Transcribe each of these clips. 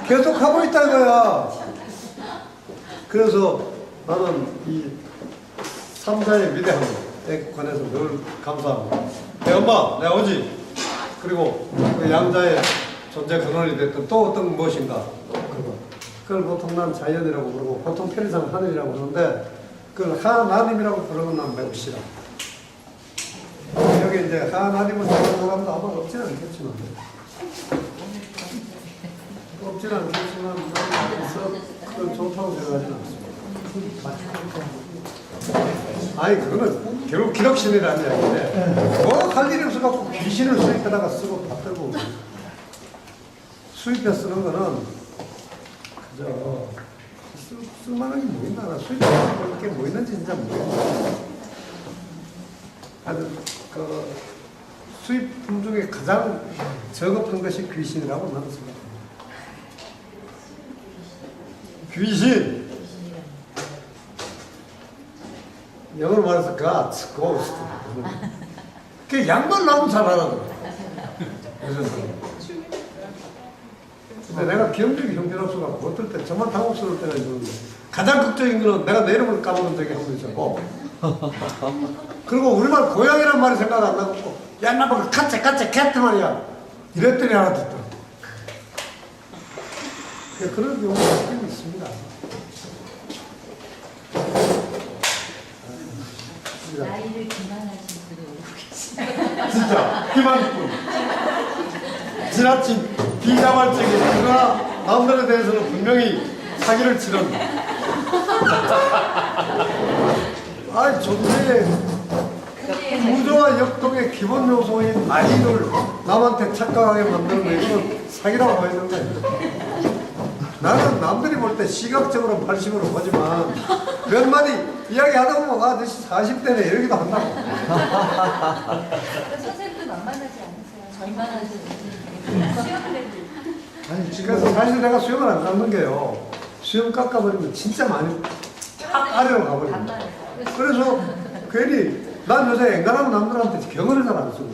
계속 하고 있다 이거야. 그래서 나는 이 삼자의 위대함에 관해서 늘 감사하고, 내 엄마, 내 아버지, 그리고 그 양자의 존재 근원이 됐던 또 어떤 무엇인가, 그걸 보통 난 자연이라고 부르고 보통 편의상 하늘이라고 부르는데, 그걸 하나님이라고 부르면 난 매우 싫어. 여기 이제 하나님을 생각하는 사람도 아마 없지는 않겠지만, 그건 좋다고 생각하지는 않습니다. 아니, 그거는 결국 기록신이라는 이야기인데, 뭐 할 일이 없어갖고 귀신을 수입해다가 쓰고 받들고, 수입해 쓰는 거는 그저 쓸만한 게 뭐 있나, 수입해 게 뭐 있는지 진짜 모르겠네. 하여튼 그 수입품 중에 가장 저급한 것이 귀신이라고 나는 생각합니다. 귀신, 영어로 말해서 God, Ghost. 그 양말 나오면 잘 알아들어. 근데 내가 기억력이 형편없어갖고 어떨 때 정말 당혹스러울 때가 있는데, 가장 극적인 거는 내가 내 이름을 까먹은 적이 한 번 있었고, 그리고 우리말 고양이란 말이 생각 안 나고, 야, 나보고 카체 캣 말이야. 이랬더니 알아듣더라. 그런 경우가 있긴 있습니다. 나이를 기만하신 분이 오고 계시네요. 진짜 기만꾼, 지나친 비자발적인, 그러나 남들에 대해서는 분명히 사기를 치른, 아이 존재의 구조와 역동의 기본 요소인 나이를 남한테 착각하게 만드는 거, 이건 사기라고 보이는 거예요. 나는 남들이 볼 때 시각적으로 80으로 보지만 몇 마디 이야기하다 보면 아, 너 40대네 이러기도 한다고. 선생님도 만만하지 않으세요? 저희만 하시는 아니, 그래서 사실 내가 수염을 안 깎는 게요, 수염 깎아버리면 진짜 많이 탁 아래로 가버립니다. 그래서 괜히 난 요새 앵간하면 남들한테 경을 잘 안 쓰고,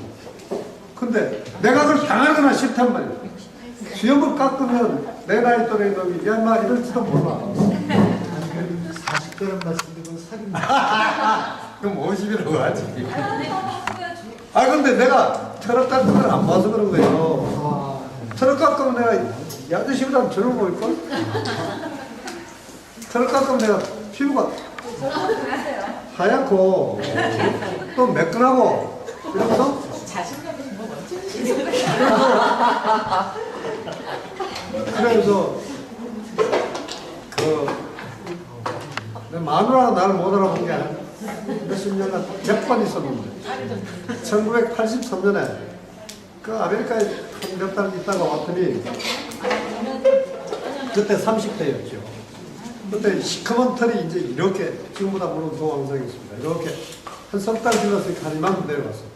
근데 내가 그걸 당하거나 싫단 말이야. 수염을 깎으면 내 나이 또래 놈이 야 인마 이럴지도 몰라. 40대란 말씀드리고 사귄다. 그럼 50이라고 하지. 아 근데 내가 철학 깎은 걸 안 봐서 그런 거예요. 철학 깎으면 내가 이 아저씨보다 젊어 보일걸? 철학 깎으면 내가 피부가 하얗고 또 매끈하고 이러면서 자신감이 뭐 멋지시네요. 그래서 내 마누라가 나를 못 알아본 게 몇십 년간 몇 번 있었는데, 1983년에 그 아메리카에 몇 달 있다가 왔더니 그때 30대였죠. 그때 시커먼 털이 이제 이렇게, 지금보다 물론 더 왕성했습니다. 이렇게 한 석 달 지나서 한 이만큼 내려갔어요.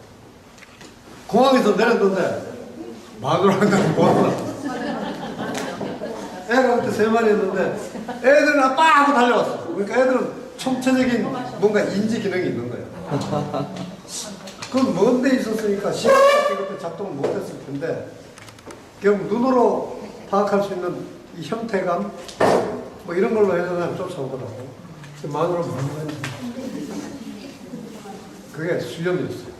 공항에서 내렸는데 마누라가 나를 못 알아. 애가 그때 3마리였는데 애들은 아빠 하고 달려왔어. 그러니까 애들은 총체적인 뭔가 인지 기능이 있는 거예요. 그건 먼 데 있었으니까 시각밖에 그때 작동을 못했을 텐데, 결국 눈으로 파악할 수 있는 이 형태감 뭐 이런 걸로 해서 난 쫓아오더라고. 마누라 그게 수염이었어요.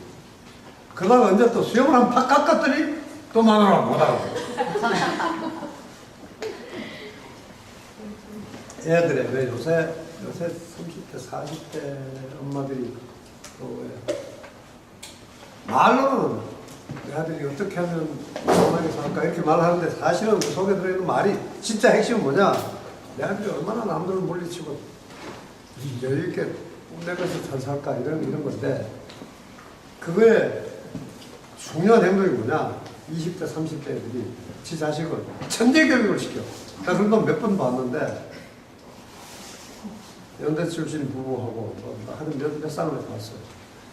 그러다가 언제 또 수염을 한 팍 깎았더니 또 마누라 못 알아보고. 애들의 왜 요새 30대, 40대 엄마들이 말로는 내 아들이 어떻게 하면 건강하게 살까 이렇게 말하는데, 사실은 그 속에 들어있는 말이 진짜 핵심은 뭐냐? 내 아들이 얼마나 남들을 물리치고 여유있게 뽐내면서 잘 살까 이런 건데, 그거에 중요한 행동이 뭐냐? 20대, 30대 애들이 지 자식을 천재 교육을 시켜. 나 그런 건 몇 번 봤는데, 연대 출신 부부하고 하여튼 몇 쌍을 봤어요.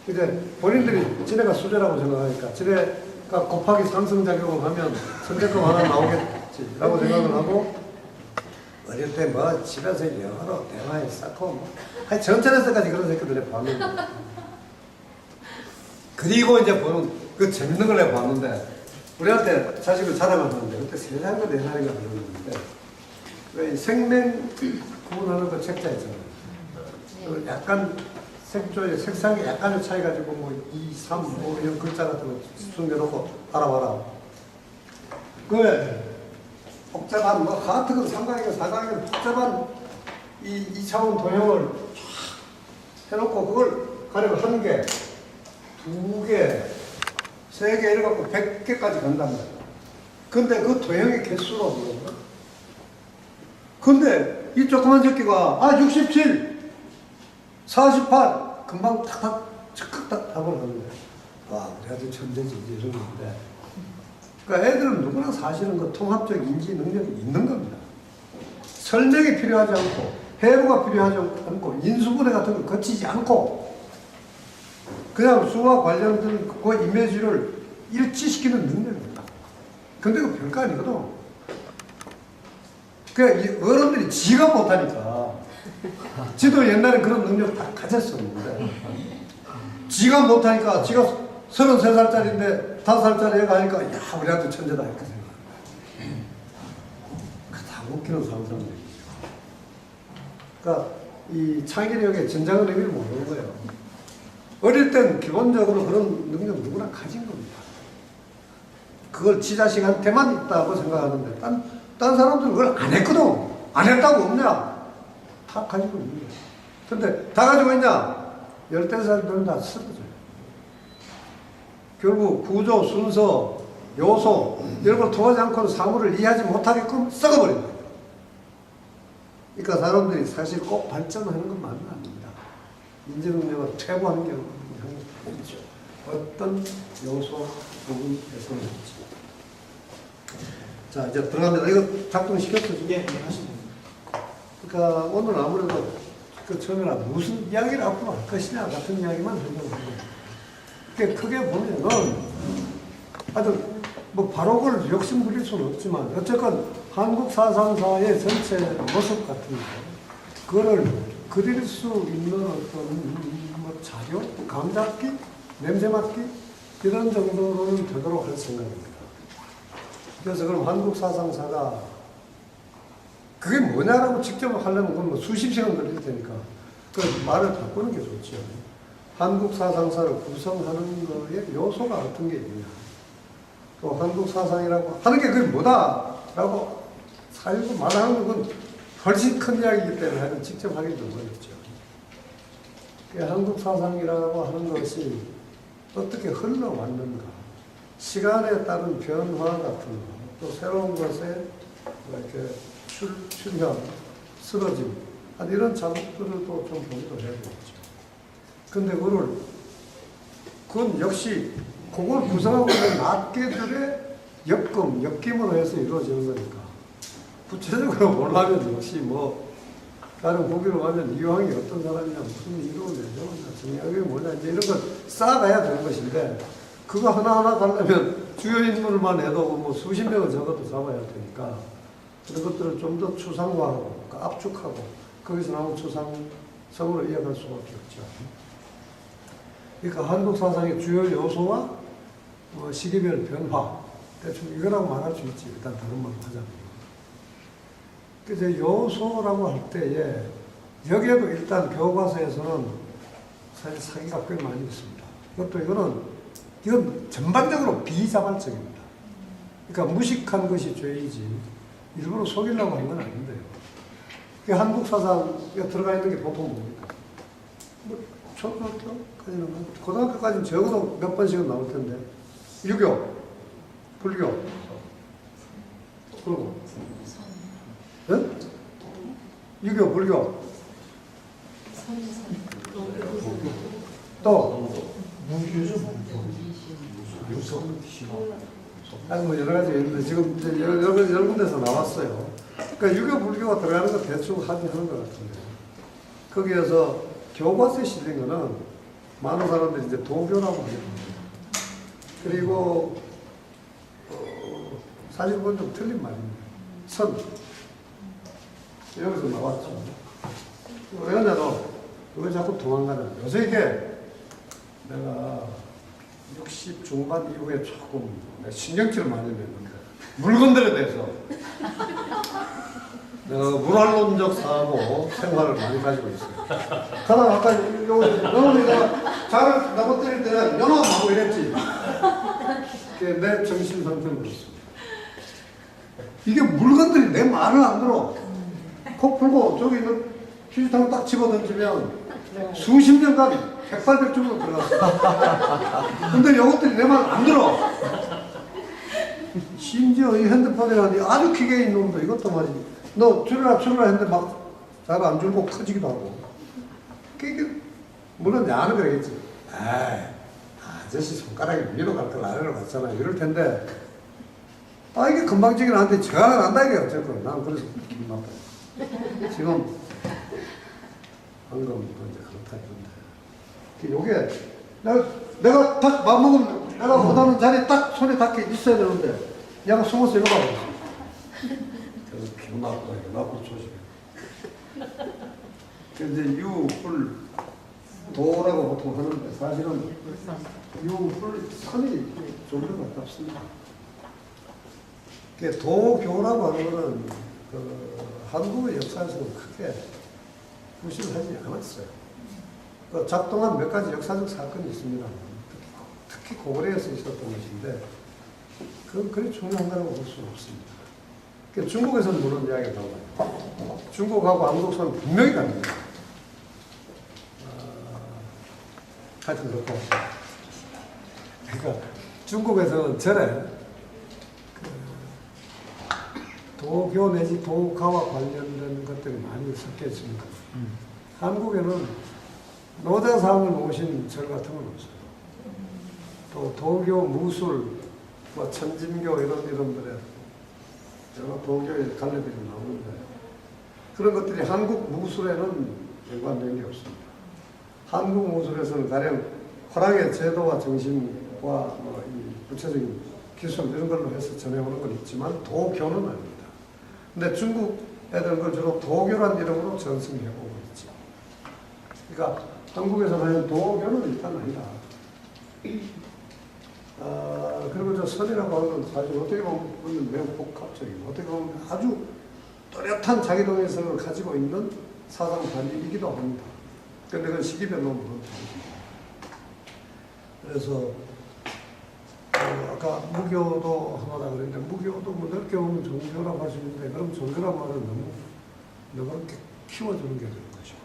이제 본인들이 지네가 수제라고 생각하니까 지네가 곱하기 상승작용을 하면 선제금 하나 나오겠지 라고 생각을 하고, 어릴 때 뭐 집에서 영어로 대화에 쌓고 뭐 전천에서까지 그런 새끼들 봤는데, 그리고 이제 보는 그 재밌는 걸 내가 봤는데, 우리한테 자식을 자랑을 하는데 그때 3살인가 4살인가 그랬는데 왜 생명 구분하는 그 책자 있잖아요. 그 약간 색조의 색상에 약간의 차이 가지고 뭐 2, 3, 5 이런 글자 같은 거 숨겨놓고 알아봐라. 그 복잡한 뭐 하트건 삼각이건 사각이건 복잡한 이 2차원 도형을 쫙 해놓고 그걸 가려고 1개, 2개, 3개 이래갖고 100개까지 간단 말이야. 근데 그 도형의 개수로 뭐야? 근데 이 조그만 새끼가 67, 48 금방 탁탁 즉각 답을 하는 거야. 와, 우리 아주 천재지 이런 건데. 그러니까 애들은 누구나 사실은 그 통합적 인지 능력이 있는 겁니다. 설명이 필요하지 않고 해부가 필요하지 않고 인수분해 같은 걸 거치지 않고 그냥 수와 관련된 그 이미지를 일치시키는 능력입니다. 근데 그 별거 아니거든. 그러니까 어른들이 지가 못하니까 지도 옛날에 그런 능력 다 가졌었는데 지가 못하니까 지가 33살짜리인데 5살짜리 애가 하니까 야 우리한테 천재다 이렇게 생각합니다. 다 웃기는 상상력이죠. 그러니까 이 창의력의 진정한 의미를 모르는 거예요. 어릴 땐 기본적으로 그런 능력 누구나 가진 겁니다. 그걸 지 자식한테만 있다고 생각하는데 딴 사람들은 그걸 안 했거든. 안 했다고 없냐? 다 가지고 있는 거예요. 근데 다 가지고 있냐? 14살 되면 다 쓰러져요. 결국 구조, 순서, 요소 이런 걸 통하지 않고는 사물을 이해하지 못하게끔 썩어버린다. 그러니까 사람들이 사실 꼭 발전하는 것만은 아닙니다. 인지능력을 퇴보하는 경우가 있죠. 어떤 요소 부분에서는 있죠. 자, 이제 들어갑니다. 이거 작동시켰죠? 예, 하시면 그러니까 오늘 아무래도 그 처음에나 무슨 이야기를 앞으로 할 것이냐 같은 이야기만 하려고 해요. 그러니까 크게 보면은 아주 뭐 바로 그걸 욕심 부릴 수는 없지만 어쨌건 한국 사상사의 전체 모습 같은 거 그거를 그릴 수 있는 어떤 뭐 자료, 감잡기, 냄새 맡기 이런 정도로는 되도록 할 생각입니다. 그래서 그럼 한국 사상사가 그게 뭐냐라고 직접 하려면 그건 뭐 수십 시간 걸릴 테니까 그 말을 바꾸는 게 좋죠. 한국 사상사를 구성하는 거에 요소가 어떤 게 있느냐. 또 한국 사상이라고 하는 게 그게 뭐다라고 살고 말하는 건 훨씬 큰 이야기이기 때문에 하여튼 직접 하기 좀 어렵죠. 한국 사상이라고 하는 것이 어떻게 흘러왔는가. 시간에 따른 변화 같은 거, 또 새로운 것에 이렇게 출현, 쓰러짐, 이런 작업들을 또 좀 보기도 해야 되겠죠. 근데 그건 역시 그걸 구성하고 있는 낱개들의 엮임으로 해서 이루어지는 거니까. 구체적으로 보려면 역시 뭐, 다른 고기로 가면 이황이 어떤 사람이냐, 무슨 이론을 내세웠냐, 정약이 뭐냐, 이제 이런 걸 쌓아가야 되는 것인데, 그거 하나하나 가려면 주요 인물만 해도 뭐 수십 명을 적어도 잡아야 되니까, 그런 것들을 좀 더 추상화하고, 압축하고, 거기서 나온 추상성으로 이어갈 수밖에 없죠. 그러니까 한국 사상의 주요 요소와 시기별 변화, 대충 이거라고 말할 수 있지. 일단 다른 말로 하자면. 그래서 요소라고 할 때에, 여기에도 일단 교과서에서는 사실 사기가 꽤 많이 있습니다. 이건 전반적으로 비자발적입니다. 그러니까 무식한 것이 죄이지, 일부러 속이려고 한 건 아닌데요. 한국 사상에 들어가 있는 게 보통 뭡니까? 뭐, 초등학교까지는, 고등학교까지는 적어도 몇 번씩은 나올 텐데, 유교, 불교, 그리고, 네? 유교, 불교, 또, 아니 뭐 여러 가지 있는데 지금 이제 여러 군데서 나왔어요. 그러니까 유교 불교가 들어가는 거 대충 합의하는 것 같은데 거기에서 교과서에 실린 거는 많은 사람들이 이제 도교라고 하죠. 그리고 사실 그건 좀 틀린 말입니다. 선 여기서 나왔죠. 왜냐면 왜 자꾸 도망가냐. 요새 이게 내가 60 중반 이후에 조금 신경질을 많이 냈는데 물건들에 대해서 물활론적 사고 생활을 많이 가지고 있어요. 가다가 아까 영원이가 자를 나고 때릴 때 연호하고 이랬지. 그게 내 정신 상태는 그렇습니다. 이게 물건들이 내 말을 안 들어. 코 풀고 저기 있는 휴지통 딱 집어던지면 수십 년간 백발백중으로 들어갔어. 근데 이것들이 내 말 안 들어. 심지어 이 핸드폰이라니 아주 기계 있는 놈도 이것도 말이지. 너 줄여라 했는데 막 잘 안 줄고 커지기도 하고. 그게 물론 야는 그러겠지. 에이, 아저씨 손가락이 위로 갈 걸 아래로 갔잖아. 이럴 텐데 이게 금방지긴 한데 저하가 난다 이게 어쨌든. 난 그래서 기분 나빠. 지금 방금도 이제 그렇다 이건데. 요게 내가 딱 맘먹으면 내가 원하는 자리에 딱 손에 닿게 있어야 되는데 얘가 숨어서 이거 봐봐. 그래서 기분 나쁘다. 나쁘고 조심해. 근데 유불 도라고 보통 하는데 사실은 유불 선이 좀 더 가깝습니다. 도교라고 하는 것은 한국의 역사에서는 크게 무시하지 않았어요. 작동한 몇 가지 역사적 사건이 있습니다. 특히 고구려에서 있었던 것인데 그건 그리 중요한다고 볼 수는 없습니다. 중국에서는 물론 이야기가 나와요. 중국하고 한국사는 분명히 다릅니다. 하여튼 그렇고. 그러니까 중국에서는 절에 도교 내지 도가와 관련된 것들이 많이 섞여 있습니다. 한국에는 노자상을 모신 절 같은 건 없어요. 또 도교, 무술, 뭐 천진교 이런 이름들의 여러 도교의 갈래들이 나오는데 그런 것들이 한국 무술에는 연관된 게 없습니다. 한국 무술에서는 가령 화랑의 제도와 정신과 이 구체적인 기술 이런 걸로 해서 전해오는 건 있지만 도교는 아닙니다. 근데 중국 애들은 그걸 주로 도교란 이름으로 전승해오고 있지. 그러니까 한국에서는 도교는 일단 아니다. 그리고 저 선이라고 하는 건 사실 어떻게 보면 매우 복합적이고 어떻게 보면 아주 또렷한 자기동의성을 가지고 있는 사상 단위이기도 합니다. 그런데 그건 시기별로 물론 다르습니다. 그래서 아까 무교도 하나라 그랬는데 무교도 뭐 넓게 보면 종교라고 할 수 있는데 그럼 종교란 말은 너무 그렇게 키워주는 게 되는 것이고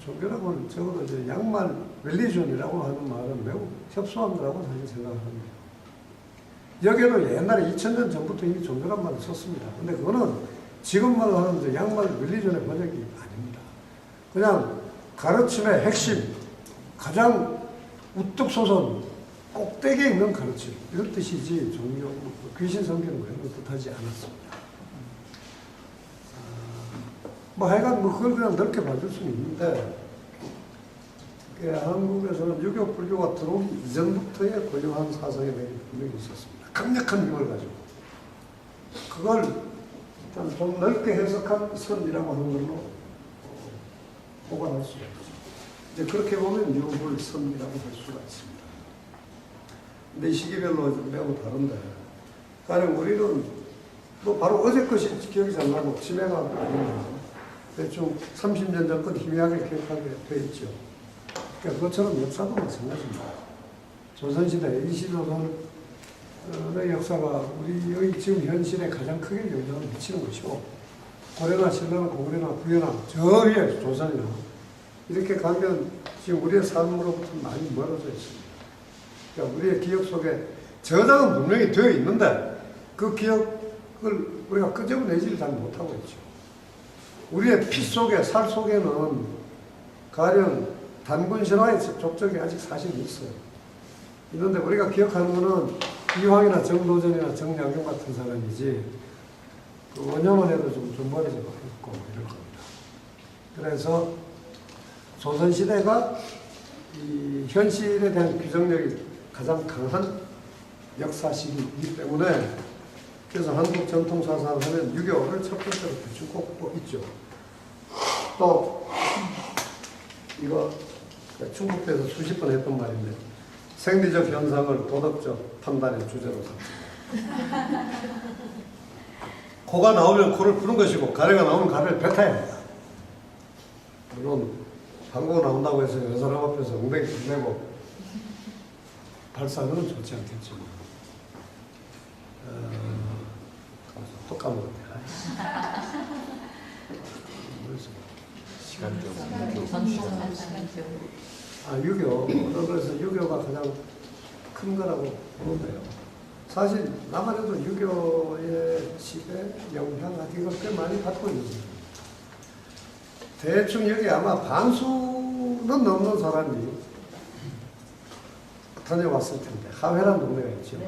종교라고 하면 적어도 이제 양말 릴리전이라고 하는 말은 매우 협소한 거라고 사실 생각합니다. 여기에도 옛날에 2000년 전부터 이미 종교란 말을 썼습니다. 근데 그거는 지금 말하는 이제 양말 릴리전의 번역이 아닙니다. 그냥 가르침의 핵심, 가장 우뚝 솟은 꼭대기에 있는 가르침 이런 뜻이지 종교, 귀신 섬기는 거 이런 거 뜻하지 않았습니다. 뭐 하여간 뭐 그걸 그냥 넓게 봐줄 수는 있는데 한국에서는 유교, 불교가 들어오기 이전부터의 고유한 사상의 맥이 분명히 있었습니다. 강력한 힘을 가지고 그걸 일단 좀 넓게 해석한 선이라고 하는 걸로 보관할 수가 있죠. 이제 그렇게 보면 유불 선이라고 할 수가 있습니다. 근데 이 시기별로 매우 다른데 가령 우리는 뭐 바로 어제 것이 기억이 잘 나고 치매가 아닙니다. 대충 30년 전 건 희미하게 기억하게 돼 있죠. 그러니까 그것처럼 역사도 마찬가지입니다. 조선시대, 일시조선의 역사가 우리의 지금 현실에 가장 크게 영향을 미치는 것이고 고려나 신라나 고구려나 구려나 저 위에 조선이나 이렇게 가면 지금 우리의 삶으로부터 많이 멀어져 있습니다. 그러니까 우리의 기억 속에 저장은 분명히 되어 있는데 그 기억을 우리가 끄집어내지를 잘 못하고 있죠. 우리의 피 속에, 살 속에는 가령 단군 신화의 족적이 아직 사실 있어요. 있는데 우리가 기억하는 거는 이황이나 정도전이나 정약용 같은 사람이지 그 원년만 해도 좀 머리가 있고 이럴 겁니다. 그래서 조선시대가 이 현실에 대한 규정력이 가장 강한 역사시기이기 때문에 그래서 한국 전통사상 하면 유교를 첫 번째로 대충 꼽고 있죠. 또 이거 충북대에서 수십 번 했던 말인데 생리적 현상을 도덕적 판단의 주제로 삼습니다. 코가 나오면 코를 푸는 것이고 가래가 나오면 가래를 뱉어야 합니다. 물론 방구가 나온다고 해서 여러 사람 앞에서 엉덩이 내고 발사하는 건 좋지 않겠지만 또 까먹었네. 유교. 그래서 유교가 가장 큰 거라고 보는데요. 사실 남한에도 유교의 지배, 영향 같은 걸 꽤 많이 받고 있습니다. 대충 여기 아마 반수는 넘는 사람이 다녀왔을 텐데 하회란 동네가 있죠.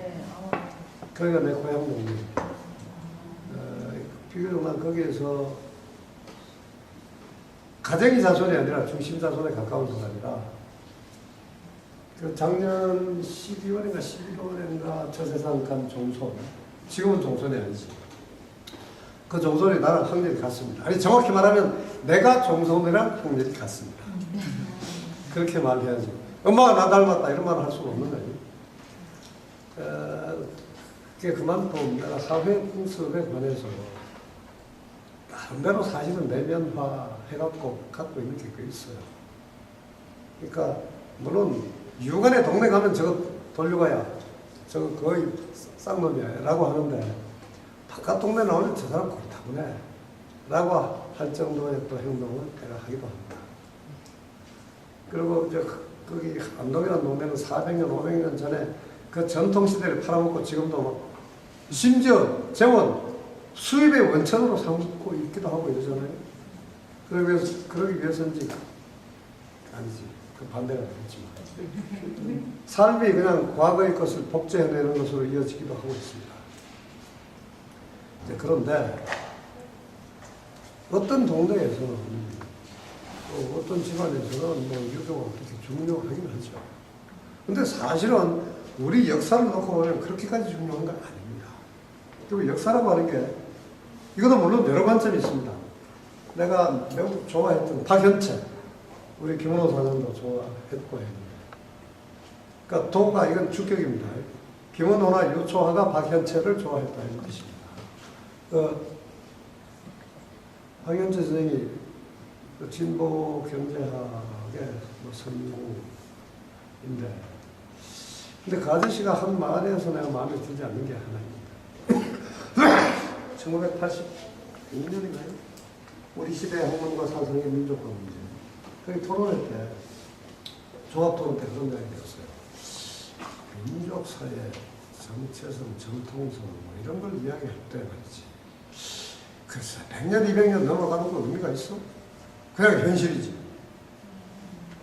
그러니까 내 고향 동네. 비교적 난 거기에서 가정이 자손이 아니라 중심 자손에 가까운 사람이라 그 작년 12월인가 11월인가 저 세상 간 종손, 지금은 종손이 아니지. 그 종손이 나랑 학렬이 같습니다. 아니 정확히 말하면 내가 종손이랑 학렬이 같습니다. 그렇게 말해야지. 엄마가 나 닮았다 이런 말을 할 수가 없는 거지. 그게 그만큼 내가 사회 풍습에 관해서 나름대로 사실은 내면화 해갖고 갖고 있는 게 꽤 있어요. 그러니까 물론 유관의 동네 가면 저거 돌려가야 저거 거의 쌍놈이야 라고 하는데 바깥 동네 나오면 저 사람 그렇다고네 라고 할 정도의 또 행동을 내가 하기도 합니다. 그리고 거기 안동이라는 동네는 400년 500년 전에 그 전통시대를 팔아먹고 지금도 뭐 심지어 재원 수입의 원천으로 삼고 있기도 하고 이러잖아요. 그러기 위해서인지 아니지. 그 반대가 되겠지만 삶이 그냥 과거의 것을 복제해내는 것으로 이어지기도 하고 있습니다. 그런데 어떤 동네에서는 또 어떤 집안에서는 뭐 유교가 그렇게 중요하긴 하죠. 근데 사실은 우리 역사를 놓고 보면 그렇게까지 중요한 건 아닙니다. 그리고 역사라고 하는 게 이것도 물론 여러 관점이 있습니다. 내가 매우 좋아했던 박현채, 우리 김원호 사장도 좋아했고 했는데, 그러니까 도가 이건 주격입니다. 김원호나 유초화가 박현채를 좋아했다 이런 뜻입니다. 박현채 선생이 진보 경제학의 뭐 선구인데, 근데 그 아저씨가 한 말에서 내가 마음에 들지 않는 게 하나 있습니다. 1986년인가요? 우리 시대의 학문과 사상의 민족화 문제. 거기 토론회 때, 종합토론 때 그런 이야기 했어요. 민족사회, 정체성, 정통성, 뭐 이런 걸 이야기할 때 말이지. 글쎄, 100년, 200년 넘어가는 거 의미가 있어? 그냥 현실이지.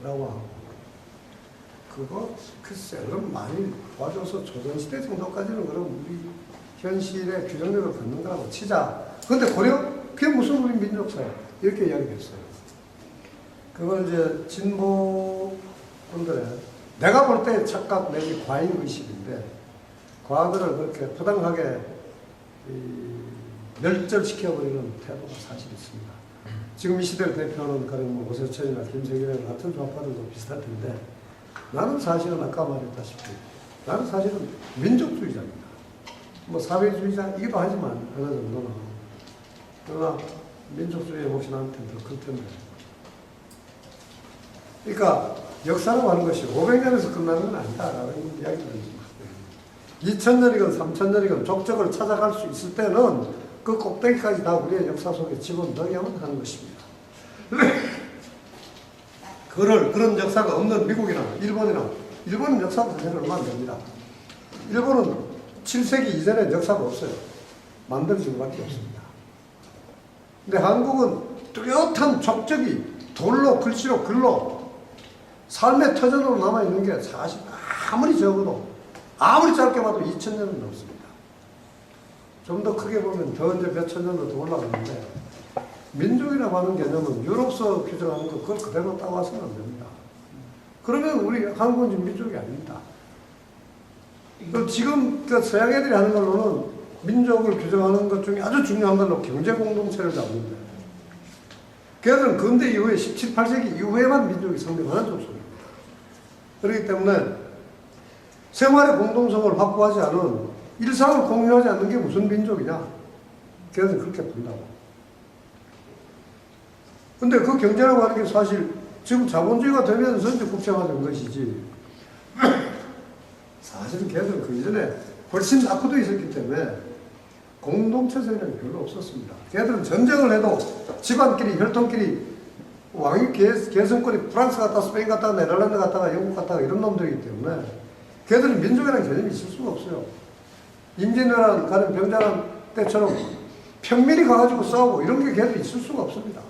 라고 하고. 그거, 글쎄, 그럼 많이 도와줘서 조선시대 정도까지는 그럼 우리 현실의 규정력을 갖는 거라고 치자. 근데 고려? 그게 무슨 우리 민족사야? 이렇게 이야기했어요. 그건 이제 진보분들의 내가 볼 때 착각 내지 과잉의식인데 과거를 그렇게 부당하게 멸절시켜버리는 태도가 사실 있습니다. 지금 이 시대를 대표하는 그런 뭐 오세철이나 김세균이나 같은 좌파들도 비슷할 텐데 나는 사실은 아까 말했다시피 나는 사실은 민족주의자입니다. 뭐 사회주의자이기도 하지만 어느 정도는 그러나 민족주의의 몫이 나한테는 더 클 텐데. 그러니까 역사라고 하는 것이 500년에서 끝나는 건 아니다라는 이야기를 합니다. 2000년이건 3000년이건 족적을 찾아갈 수 있을 때는 그 꼭대기까지 다 우리의 역사 속에 집어넣어야만 하는 것입니다. 그런 역사가 없는 미국이나 일본은 역사 자체는 얼마 안 됩니다. 일본은 7세기 이전에 역사가 없어요. 만들어진 것밖에 없습니다. 근데 한국은 뚜렷한 족적이 돌로, 글씨로, 글로 삶의 터전으로 남아있는 게 사실 아무리 적어도 아무리 짧게 봐도 2000년은 넘습니다. 좀 더 크게 보면 더 이제 몇천 년도 더 올라가는데 민족이라고 하는 개념은 유럽서 규정하는 거 그걸 그대로 따와서는 안 됩니다. 그러면 우리 한국은 민족이 아닙니다. 지금 그 서양 애들이 하는 걸로는 민족을 규정하는 것 중에 아주 중요한 걸로 경제 공동체를 잡는데 걔들은 근대 이후에 17, 18세기 이후에만 민족이 성립하는 족속입니다. 그렇기 때문에 생활의 공동성을 확보하지 않은 일상을 공유하지 않는 게 무슨 민족이냐? 걔는 그렇게 본다고. 근데 그 경제라고 하는 게 사실 지금 자본주의가 되면서 이제 국제화된 것이지. 사실은 걔들은 그 이전에 훨씬 낙후도 있었기 때문에 공동체적인 게 별로 없었습니다. 걔들은 전쟁을 해도 집안끼리, 혈통끼리 왕위 계승권이 프랑스 갔다 스페인 갔다가 네덜란드 갔다가 영국 갔다가 이런 놈들이기 때문에 걔들은 민족이라는 개념이 있을 수가 없어요. 임진왜란 가는 병자란 때처럼 평민이 가가지고 싸우고 이런 게 걔들이 있을 수가 없습니다.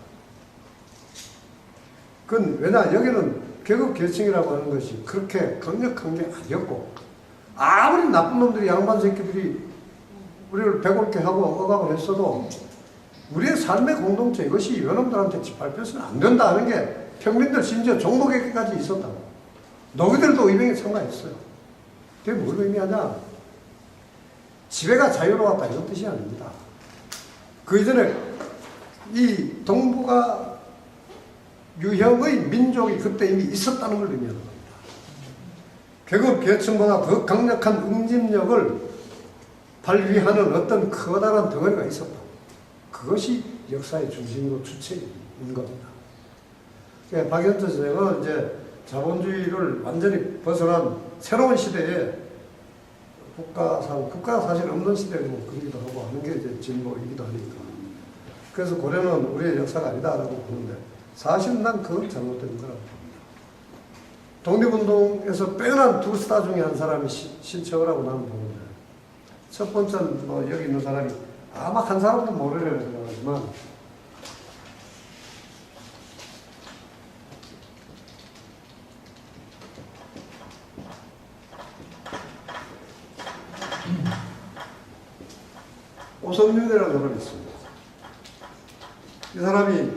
그건 왜냐, 여기는 계급 계층이라고 하는 것이 그렇게 강력한 게 아니었고, 아무리 나쁜 놈들이 양반 새끼들이 우리를 배골게 하고 억압을 했어도 우리의 삶의 공동체, 이것이 이놈들한테 짓밟혀서는 안 된다는 게 평민들 심지어 종목에게까지 있었다고. 너희들도 의병에 참가했어요. 그게 뭘 의미하냐? 지배가 자유로웠다 이런 뜻이 아닙니다. 그 이전에 이 동북아 유형의 민족이 그때 이미 있었다는 걸 의미하는 겁니다. 계급 계층보다 더 강력한 응집력을 발휘하는 어떤 커다란 덩어리가 있었다. 그것이 역사의 중심으로 주체인 겁니다. 그러니까 박연차 선생은 이제 자본주의를 완전히 벗어난 새로운 시대에 국가가 사실 없는 시대고 그러기도 하고 하는 게 이제 진보이기도 하니까. 그래서 고려는 우리의 역사가 아니다라고 보는데 사실은 난 그건 잘못된 거라고 봅니다. 독립운동에서 빼어난 두 스타 중에 한 사람이 신청을 하고 나는 보는데, 첫 번째는 뭐 여기 있는 사람이 아마 한 사람도 모르려고 생각하지만 오성윤이라는 사람이 있습니다. 이 사람이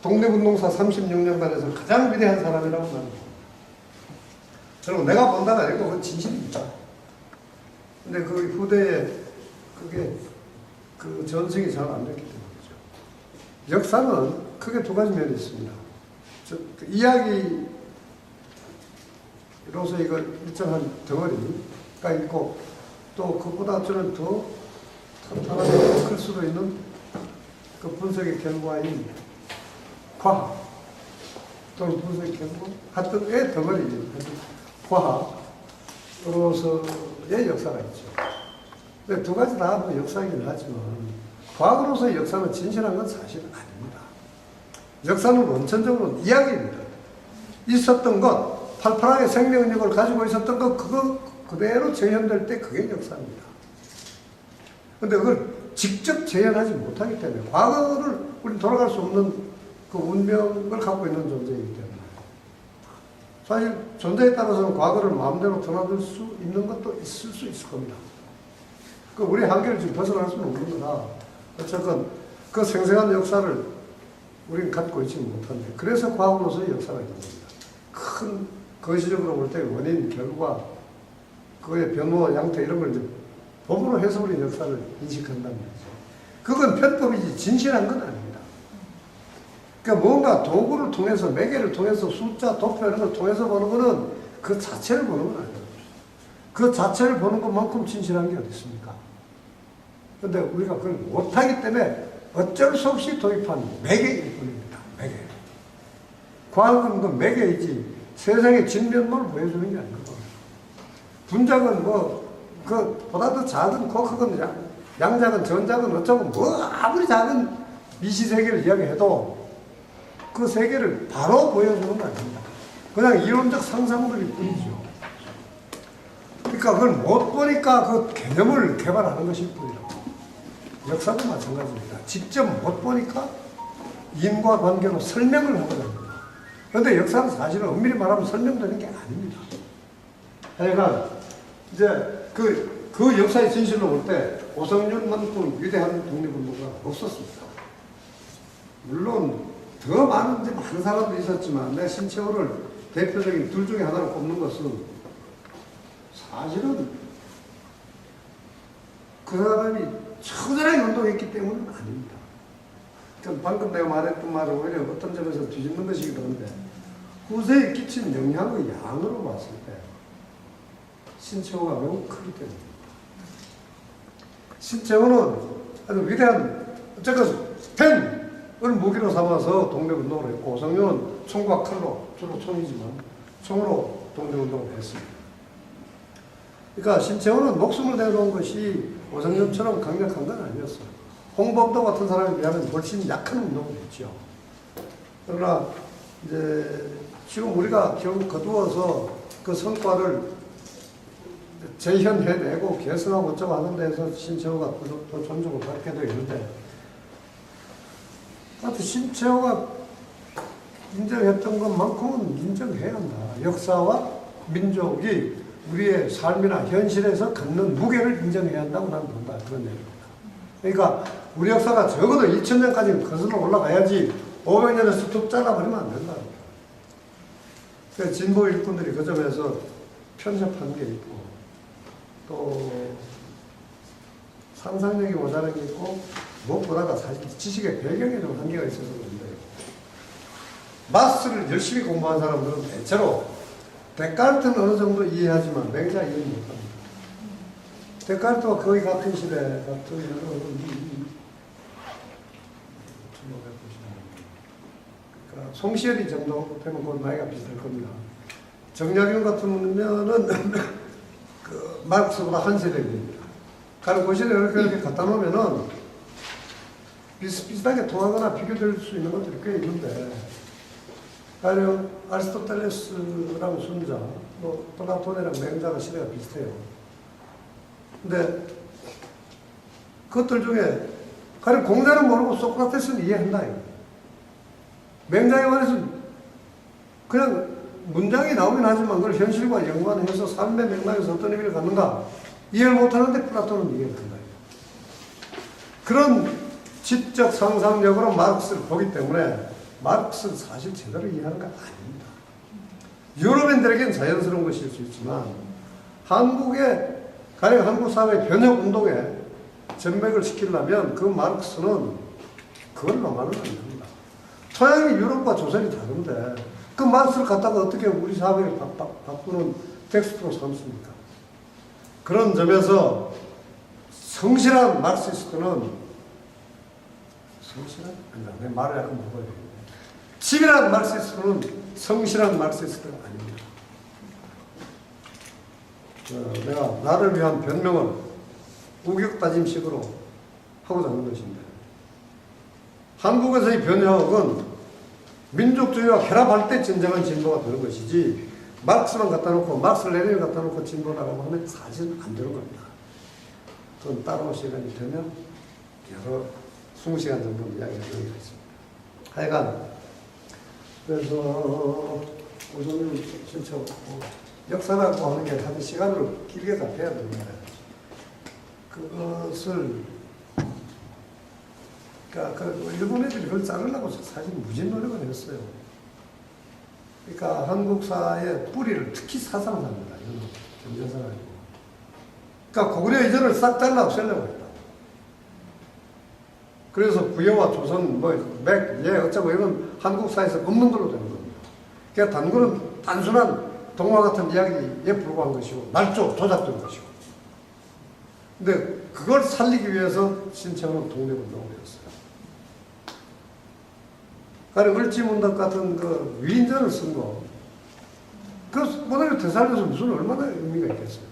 독립운동사 36년간에서 가장 위대한 사람이라고 나는 봅니다. 그리고 내가 본다가 아니고 그건 진실입니다. 근데 그 후대에 그게 그 전승이 잘 안 됐기 때문이죠. 역사는 크게 두 가지 면이 있습니다. 그 이야기로서 이거 일정한 덩어리가 있고, 또 그보다 저는 더 탄탄하게 클 수도 있는 그 분석의 결과인 과학 또는 분석의 결과 하여튼의 덩어리, 과학으로서의 역사가 있죠. 근데 두 가지 다 뭐 역사이긴 하지만 과학으로서의 역사는 진실한 건 사실 아닙니다. 역사는 원천적으로 이야기입니다. 있었던 것, 팔팔하게 생명력을 가지고 있었던 것, 그거 그대로 재현될 때 그게 역사입니다. 근데 그걸 직접 재현하지 못하기 때문에 과거를 우리 돌아갈 수 없는 그 운명을 갖고 있는 존재이기 때문에 사실 존재에 따라서는 과거를 마음대로 드나들 수 있는 것도 있을 수 있을 겁니다. 그 우리 한계를 지금 벗어날 수는 없는 거다. 어쨌건 그 생생한 역사를 우리는 갖고 있지 못한데, 그래서 과학으로서의 역사가 있는 겁니다. 큰 거시적으로 볼 때 원인, 결과, 그의 변호, 양태 이런 걸 이제 법으로 해서 우리 역사를 인식한다는 거죠. 그건 편법이지 진실한 건 아닙니다. 그러니까 뭔가 도구를 통해서, 매개를 통해서 숫자, 도표 이런 걸 통해서 보는 거는 그 자체를 보는 건 아니에요. 그 자체를 보는 것만큼 진실한 게 어디 있습니까? 그런데 우리가 그걸 못하기 때문에 어쩔 수 없이 도입한 매개일 뿐입니다. 매개. 과학은 그 매개이지 세상의 진면모를 보여주는 게 아니고, 분작은 뭐 그 보다 더 작은 코크건 양작은 전작은 어쩌고 뭐 아무리 작은 미시세계를 이야기해도 그 세계를 바로 보여주는 건 아닙니다. 그냥 이론적 상상들일 뿐이죠. 그러니까 그걸 못 보니까 그 개념을 개발하는 것일 뿐이라고. 역사도 마찬가지입니다. 직접 못 보니까 인과관계로 설명을 하고 다닙니다. 그런데 역사는 사실은 엄밀히 말하면 설명되는 게 아닙니다. 하여간 이제 그 역사의 진실로 볼 때 오성윤만큼 위대한 독립운동가 없었습니다. 물론 더 많은 사람들이 있었지만 내 신채호를 대표적인 둘 중에 하나로 꼽는 것은 사실은 그 사람이 처절하게 운동했기 때문은 아닙니다. 방금 내가 말했던 말을 오히려 어떤 점에서 뒤집는 것이기도 한데, 후세에 끼친 영향의 양으로 봤을 때 신채호가 매우 크기 때문입니다. 신채호는 아주 위대한 어쨌든 펜을 무기로 삼아서 독립운동을 했고 오성룡은 총과 칼로 주로 총이지만 총으로 독립운동을 했습니다. 그러니까 신채호는 목숨을 내놓은 것이 오성룡처럼 강력한 건 아니었어요. 홍범도 같은 사람에 비하면 훨씬 약한 운동을 했죠. 그러나 이제 지금 우리가 결국 거두어서 그 성과를 재현해내고 개선하고 어쩌고 하는 데에서 신채호가 더 존중을 받게 되어 있는데 하여튼 신채호가 인정했던 것만큼은 인정해야 한다. 역사와 민족이 우리의 삶이나 현실에서 갖는 무게를 인정해야 한다고 나는 본다. 그런 얘기입니다. 그러니까 우리 역사가 적어도 2000년까지 거슬러 올라가야지 500년에서 툭 잘라버리면 안 된다. 그러니까 진보 일꾼들이 그 점에서 편협한 게 있고 또 상상력이 모자란 게 있고 무엇보다가 사실 지식의 배경에 좀 한계가 있어서 그런데 마스를 열심히 공부한 사람들은 대체로 데카르트는 어느 정도 이해하지만 맹자 이해 못합니다. 데카르트와 거의 같은 시대 같은 그러니까 송시열이 정도 되면 그 나이가 비슷할 겁니다. 정약용 같으면은 그 마르크스보다 한 세대 됩니다. 가령 그 시대에 이렇게 갖다 놓으면은 비슷비슷하게 통하거나 비교될 수 있는 것들이 꽤 있는데, 가령 아리스토텔레스랑 순자, 뭐 플라톤이랑 맹자가 시대가 비슷해요. 근데 그것들 중에 가령 공자는 모르고 소크라테스는 이해한다. 맹자에 관해서는 그냥 문장이 나오긴 하지만 그걸 현실과 연관해서 삶의 맥락에서 어떤 의미를 갖는가 이해를 못하는데 플라톤은 이해를 한다. 그런 지적 상상력으로 마르크스를 보기 때문에 마르크스는 사실 제대로 이해하는 건 아닙니다. 유럽인들에게는 자연스러운 것일 수 있지만 한국의 가령 한국 사회의 변혁 운동에 전맥을 시키려면 그 마르크스는 그걸로만은 안 됩니다. 서양이 유럽과 조선이 다른데 그 마르크스를 갖다가 어떻게 우리 사회를 바꾸는 텍스트로 삼습니까? 그런 점에서 성실한 마르크시스트는 성실한? 아니다. 내 말을 약간 먹어야 되겠네. 치밀한 마르크시스트는 성실한 마르크시스트가 아닙니다. 내가 나를 위한 변명을 우격다짐식으로 하고자 하는 것인데 한국에서의 변혁은 민족주의와 결합할 때 진정한 진보가 되는 것이지 마르크스만 갖다 놓고 마르크스 레닌을 갖다 놓고 진보라고 하면 사실은 안 되는 겁니다. 그건 따로 시간이 되면 여러 20시간 정도 이야기가 있습니다. 하여간 그래서 우선 진짜 역사라고 하는 게 사실 시간으로 길게 잡혀야 되는데 그것을 그러니까 일본 애들이 그걸 자르려고 사실 무진 노력을 했어요. 그러니까 한국사의 뿌리를 특히 사상을 합니다. 경제사가 아니고. 그러니까 고구려 이전을 싹 잘라 없애려고 했다. 그래서 부여와 조선, 맥, 어쩌고 이건 한국사에서 없는 걸로 되는 겁니다. 그러니까 단군은 단순한 동화 같은 이야기에 불과한 것이고 말조, 조작된 것이고. 근데 그걸 살리기 위해서 신청은 독립운동을 했어요. 가령 을지문덕 같은 그 위인전을 쓴 거, 그 모델을 되살려서 무슨 얼마나 의미가 있겠어요.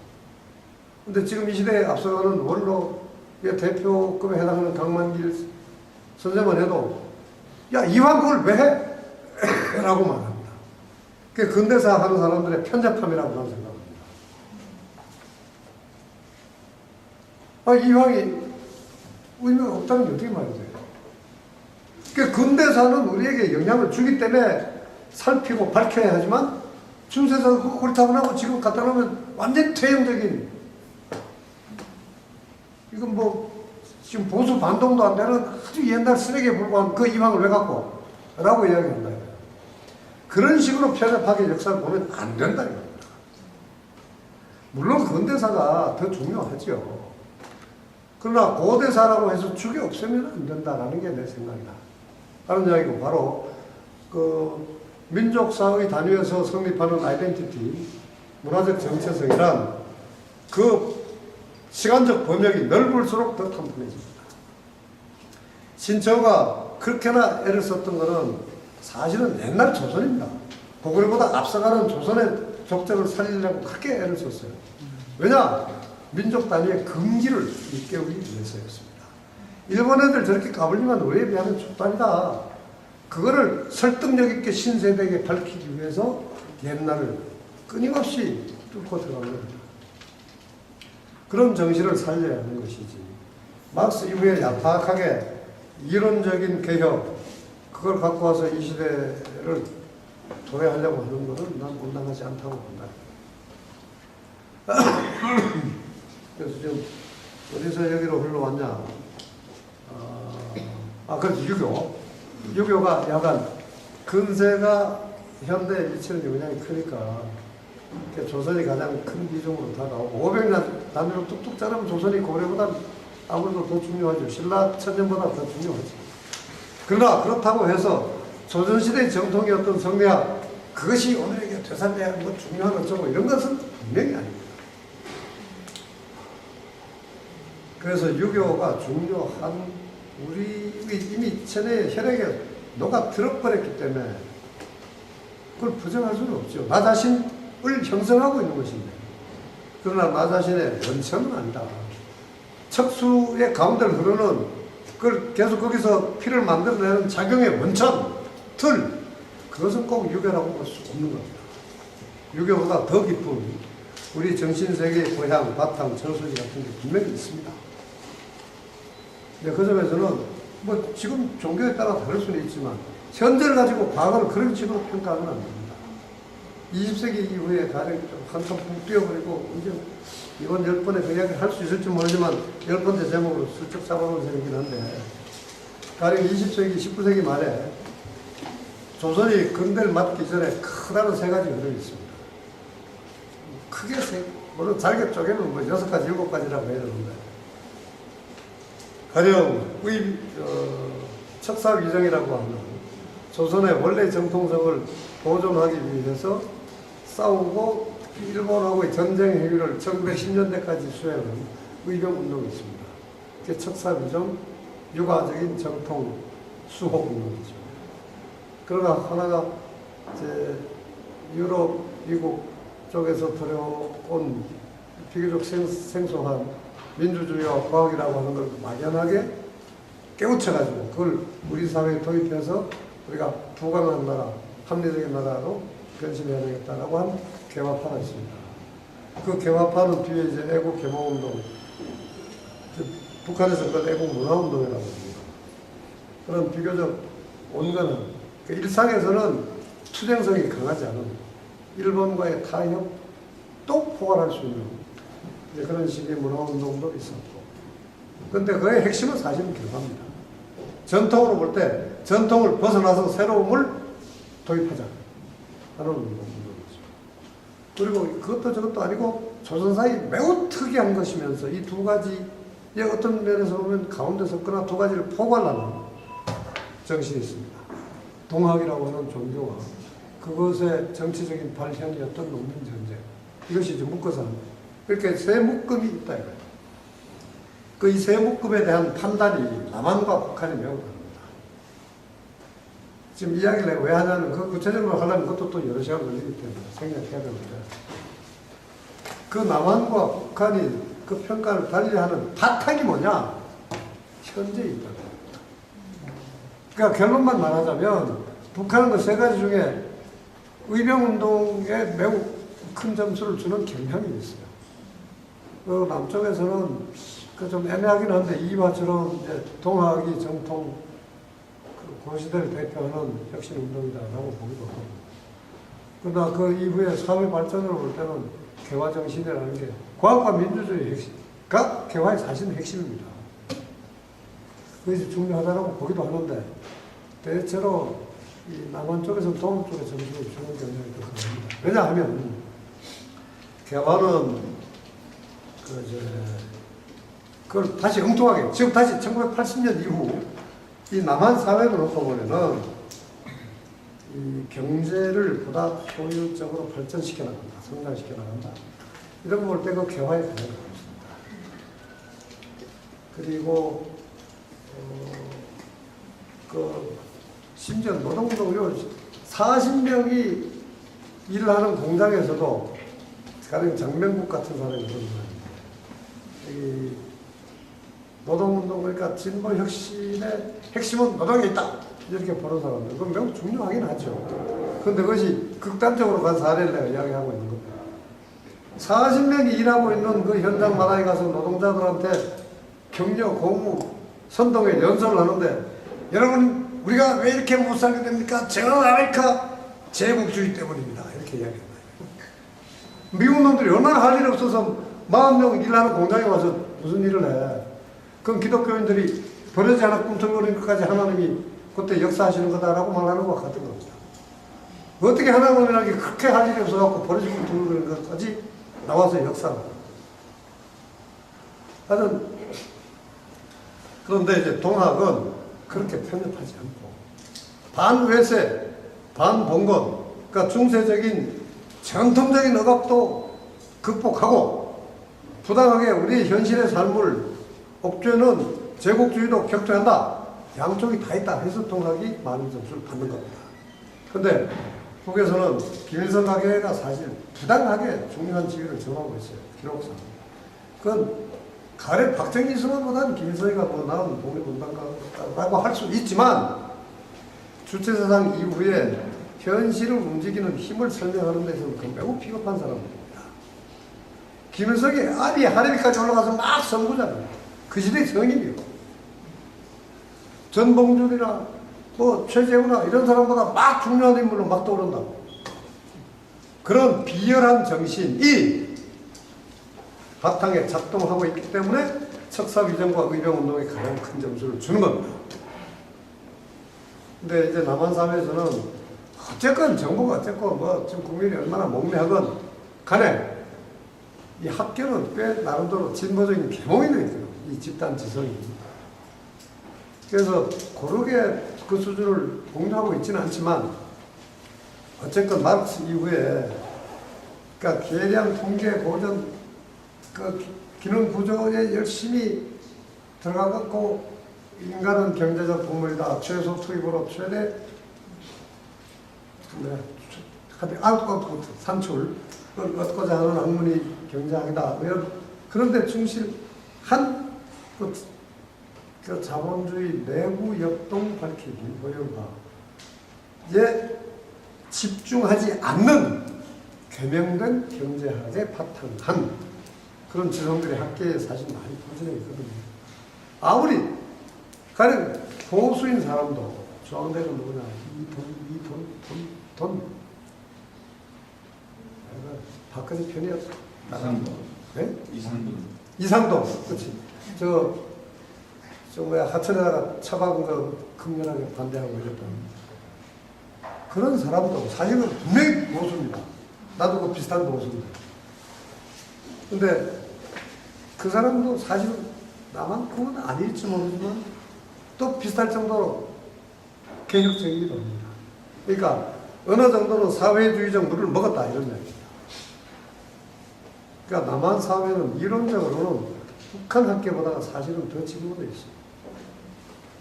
근데 지금 이 시대에 앞서가는 원로의 대표급에 해당하는 강만길 선생만 해도, 야, 이왕 그걸 왜 해? 라고 말합니다. 그게 근대사 하는 사람들의 편잡함이라고 저는 생각합니다. 이왕이 의미가 없다는 게 어떻게 말이 돼요? 그 근대사는 우리에게 영향을 주기 때문에 살피고 밝혀야 하지만 중세사는 그거 옳다고 하고 지금 갖다 놓으면 완전 퇴행적인, 이건 지금 보수 반동도 안 되는 아주 옛날 쓰레기에 불과한 그 이황을 왜 갖고? 라고 이야기한다. 그런 식으로 편협하게 역사를 보면 안 된다. 물론 근대사가 더 중요하죠. 그러나 고대사라고 해서 죽이 없으면 안 된다라는 게 내 생각이다. 다른 이야기고 바로 그 민족사의 단위에서 성립하는 아이덴티티, 문화적 정체성이란 그 시간적 범역이 넓을수록 더 탄탄해집니다. 신처가 그렇게나 애를 썼던 것은 사실은 옛날 조선입니다. 고구려보다 앞서가는 조선의 족적을 살리려고 크게 애를 썼어요. 왜냐? 민족 단위의 금기를 일깨우기 위해서였습니다. 일본 애들 저렇게 까불리면 우리에 비하면 족단이다. 그거를 설득력 있게 신세대에게 밝히기 위해서 옛날을 끊임없이 뚫고 들어간 겁니다. 그런 정신을 살려야 하는 것이지. 막스 이후에 야박하게 이론적인 개혁, 그걸 갖고 와서 이 시대를 도래하려고 하는 것은 난 온당하지 않다고 본다. 그래서 지금 어디서 여기로 흘러왔냐? 그래서 유교가 약간 근세가 현대에 미치는 영향이 크니까 조선이 가장 큰 비중으로 다가오고 500년 단위로 뚝뚝 자르면 조선이 고려보다 아무래도 더 중요하죠. 신라 천년보다 더 중요하죠. 그러나 그렇다고 해서 조선시대의 정통이었던 성리학, 그것이 오늘에게 되살려야 하는 것 중요한 어쩌고 이런 것은 분명히 아닙니다. 그래서 유교가 중요한 우리 이미 천혜의 혈액에 녹아 들어버렸기 때문에 그걸 부정할 수는 없죠. 나 자신을 형성하고 있는 것인데, 그러나 나 자신의 원천은 아니다. 척수의 가운데를 흐르는 그걸 계속 거기서 피를 만들어내는 작용의 원천, 틀, 그것은 꼭 유교라고 볼 수 없는 겁니다. 유교보다 더 깊은 우리 정신세계의 고향, 바탕, 저수지 같은 게 분명히 있습니다. 그 점에서는 뭐 지금 종교에 따라 다를 수는 있지만 현재를 가지고 과거를 그런 식으로 평가하면 안 됩니다. 20세기 이후에 가령 한참 푹 뛰어버리고 이제 이번 10번에 그 이야기를 할 수 있을지 모르지만 10번째 제목으로 슬쩍 잡아놓은 셈이긴 한데, 가령 20세기, 19세기 말에 조선이 근대를 맞기 전에 크다는 세 가지 흐름이 있습니다. 크게 물론 잘게 쪼개면 뭐 6가지, 7가지라고 해야 되는데, 가령 척사위정이라고 하는 조선의 원래 정통성을 보존하기 위해서 싸우고 일본하고의 전쟁 행위를 1910년대까지 수행한 의병운동이 있습니다. 그게 척사위정, 육아적인 정통 수호운동이죠. 그러나 하나가 이제 유럽, 미국 쪽에서 들여온 비교적 생소한 민주주의와 과학이라고 하는 걸 막연하게 깨우쳐가지고 그걸 우리 사회에 도입해서 우리가 부강한 나라, 합리적인 나라로 변신해야 되겠다라고 한 개화파가 있습니다. 그 개화파는 뒤에 이제 애국 개몽운동, 북한에서 그걸 애국 문화운동이라고 합니다. 그런 비교적 온건은 그 일상에서는 투쟁성이 강하지 않은 일본과의 타협도 포괄할 수 있는 그런 식의 문화운동도 있었고, 근데 그의 핵심은 사실은 결과입니다. 전통으로 볼 때 전통을 벗어나서 새로움을 도입하자 하는 운동이죠. 그리고 그것도 저것도 아니고 조선사에 매우 특이한 것이면서 이 두 가지의 어떤 면에서 보면 가운데 섰거나 두 가지를 포괄하는 정신이 있습니다. 동학이라고 하는 종교와 그것의 정치적인 발현이었던 농민전쟁, 이것이 이제 묶어서 이렇게 세 묶음이 있다 이거예요. 그 이 세 묶음에 대한 판단이 남한과 북한이 매우 다릅니다. 지금 이야기를 내가 왜 하냐면 그 구체적으로 하려면 그것도 또 여러 시간 걸리기 때문에 생략해야 되는데, 그 남한과 북한이 그 평가를 달리하는 바탕이 뭐냐? 현재에 있다. 그러니까 결론만 말하자면 북한은 그 세 가지 중에 의병운동에 매우 큰 점수를 주는 경향이 있어요. 그 남쪽에서는 그 좀 애매하긴 한데 이와처럼 이제 동학이 정통 그 고시대를 대표하는 혁신운동이다라고 보기도 하고, 그러나 그 이후에 사회 발전으로 볼 때는 개화 정신이라는 게 과학과 민주주의 핵심가 개화의 사실은 핵심입니다. 그것이 중요하다고 보기도 하는데, 대체로 이 남한 쪽에서는 동학 쪽에 점수를 주는 경향이 더 큽니다. 왜냐하면 개화는 그걸 다시 엉뚱하게 지금 다시 1980년 이후 이 남한 사회를 놓고 보면은 이 경제를 보다 효율적으로 발전시켜 나간다, 성장시켜 나간다, 이런 걸 볼 때 그 개화에 가장 있습니다. 그리고 심지어 노동운동요 40명이 일을 하는 공장에서도 가령 정명국 같은 사람이 그런 사람입니다. 노동운동 그러니까 진보 혁신의 핵심은 노동에 있다 이렇게 보는 사람들 그건 매우 중요하긴 하죠. 그런데 그것이 극단적으로 간 사례를 내가 이야기하고 있는 겁니다. 40명이 일하고 있는 그 현장마다에 가서 노동자들한테 격려, 공무, 선동에 연설을 하는데 여러분 우리가 왜 이렇게 못 살게 됩니까? 저는 아메리카 제국주의 때문입니다. 이렇게 이야기합니다. 미국 놈들이 얼마나 할 일 없어서 40명 일하는 공장에 와서 무슨 일을 해. 그럼 기독교인들이 버려지 않아 꿈틀거리는 것까지 하나님이 그때 역사하시는 거다라고 말하는 것 같은 겁니다. 어떻게 하나님이라는 게 그렇게 할 일이 없어갖고 버려지 꿈틀거리는 것까지 나와서 역사를 합니다. 하여튼 그런데 이제 동학은 그렇게 편협하지 않고 반외세, 반봉건 그러니까 중세적인 전통적인 억압도 극복하고 부당하게 우리 현실의 삶을 옥죄는 제국주의도 격퇴한다. 양쪽이 다 있다 해서 동학이 많은 점수를 받는 겁니다. 그런데 북에서는 김일성 가계가 사실 부당하게 중요한 지위를 점하고 있어요. 기록상. 그건 가래 박정희 수만보다는 김일성이가 뭐 나은 독립운동가라고 할 수 있지만 주체사상 이후에 현실을 움직이는 힘을 설명하는 데서는 그 매우 비겁한 사람들입니다. 김일성이 아비 하레비까지 올라가서 막 선구자입니다. 그 시대의 성인이고 전봉준이나 뭐 최재우나 이런 사람보다 막 중요한 인물로 막 떠오른다고. 그런 비열한 정신이 바탕에 작동하고 있기 때문에 척사위정과 의병운동에 가장 큰 점수를 주는 겁니다. 근데 이제 남한 사회에서는 어쨌건 정부가 어쨌건 뭐 지금 국민이 얼마나 목매하건 간에 이 학교는 꽤 나름대로 진보적인 계몽이 되어 있어요. 이 집단 지성이. 그래서 고르게 그 수준을 공유하고 있지는 않지만 어쨌건 마르크스 이후에 그러니까 계량 통계 고전 그 기능 구조에 열심히 들어가고 인간은 경제적 동물이다. 최소 투입으로 최대 아웃풋 산출을 얻고자 하는 학문이 경제학이다. 그런데 충실한 그 자본주의 내부 역동 밝히기 효율화에 집중하지 않는 개명된 경제학에 바탕한 그런 지성들이 학계에 사실 많이 퍼져 있거든요. 아무리 가령 보수인 사람도 좋아하는 데가 누구냐 돈 박근혜 편이었어. 이상도. 네? 이상도. 그렇지. 저 뭐야 하천에다가 처박은 거 극렬하게 반대하고 이랬던 그런 사람도 사실은 분명히 보수입니다. 나도 그 비슷한 보수입니다. 근데 그 사람도 사실은 나만큼은 아닐지 모르지만 또 비슷할 정도로 개혁적이기도 합니다. 그러니까 어느 정도는 사회주의적 물을 먹었다 이런 얘기입니다. 그러니까 남한 사회는 이론적으로는 북한 학계보다 사실은 더 진보되어 있습니다.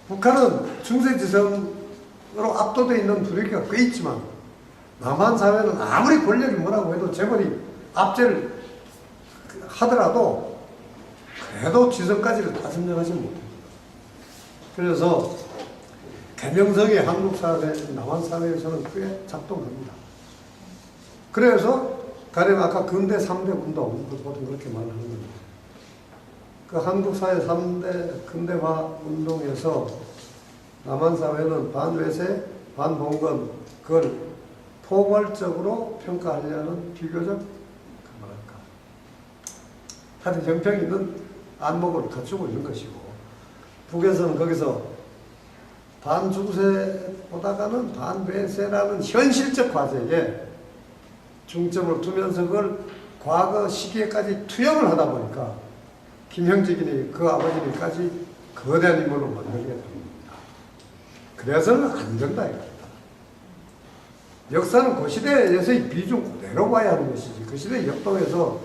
북한은 중세지성으로 압도되어 있는 분위기가 꽤 있지만 남한 사회는 아무리 권력이 뭐라고 해도 재벌이 압제를 하더라도 그래도 지성까지를 다 점령하지 못합니다. 그래서 개명성이 한국 사회, 남한 사회에서는 꽤 작동합니다. 그래서 가령 아까 근대 3대 운동, 보통 그렇게 말하는 겁니다. 그 한국 사회 3대 근대화 운동에서 남한 사회는 반외세, 반봉건, 그걸 포괄적으로 평가하려는 비교적 하여튼 형평 있는 안목을 갖추고 있는 것이고 북에서는 거기서 반중세보다가는 반외세라는 현실적 과제에 중점을 두면서 그걸 과거 시기에까지 투영을 하다 보니까 김형직이니 그 아버지니까지 거대한 인물로 만들게 됩니다. 그래서는 안 된다 이겁니다. 역사는 그 시대에서의 비중 그대로 봐야 하는 것이지 그 시대의 역동에서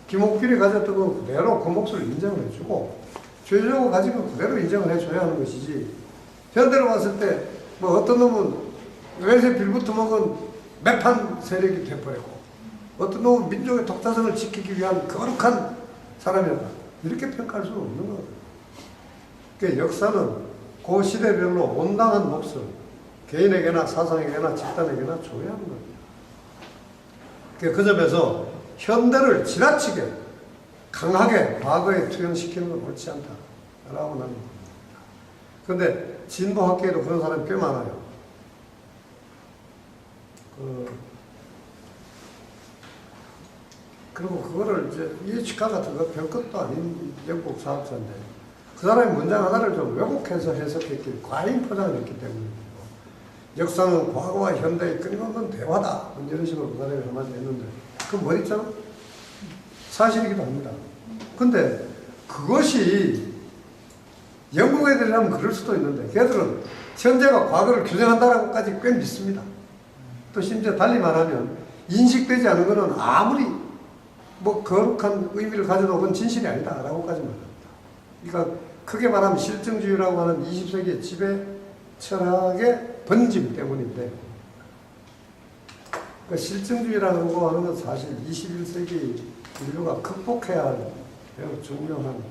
김옥필이 가졌던 그 그대로 그 몫을 인정을 해주고 죄종을 가지고 그대로 인정을 해줘야 하는 것이지. 현대로 봤을 때 뭐 어떤 놈은 외세 빌부터 먹은 매판 세력이 돼버리고 어떤 놈은 민족의 독자성을 지키기 위한 거룩한 사람이었다. 이렇게 평가할 수는 없는 거거든요. 그러니까 역사는 그 시대별로 온당한 몫을 개인에게나 사상에게나 집단에게나 줘야 하는 겁니다. 그러니까 그 점에서 현대를 지나치게 강하게 과거에 투영시키는 건 옳지 않다라고 나는 봅니다. 그런데 진보학계에도 그런 사람이 꽤 많아요. 그리고 그거를 이제 이해치카 같은 거 별것도 아닌 영국 사업자인데 그 사람이 문장 하나를 좀 왜곡해서 해석했기, 과잉 포장을 했기 때문이고 역사는 과거와 현대의 끊임없는 대화다. 이런 식으로 그 사람이 한마디 했는데 그건 뭐 있잖아? 사실이기도 합니다. 근데 그것이 영국 애들이라면 그럴 수도 있는데 걔들은 현재가 과거를 규정한다라고까지 꽤 믿습니다. 또 심지어 달리 말하면 인식되지 않은 것은 아무리 뭐 거룩한 의미를 가져도 그건 진실이 아니다라고까지 말합니다. 그러니까 크게 말하면 실증주의라고 하는 20세기의 지배 철학의 번짐 때문인데 그 실증주의라는 거 하는 건 사실 21세기 인류가 극복해야 할 매우 중요한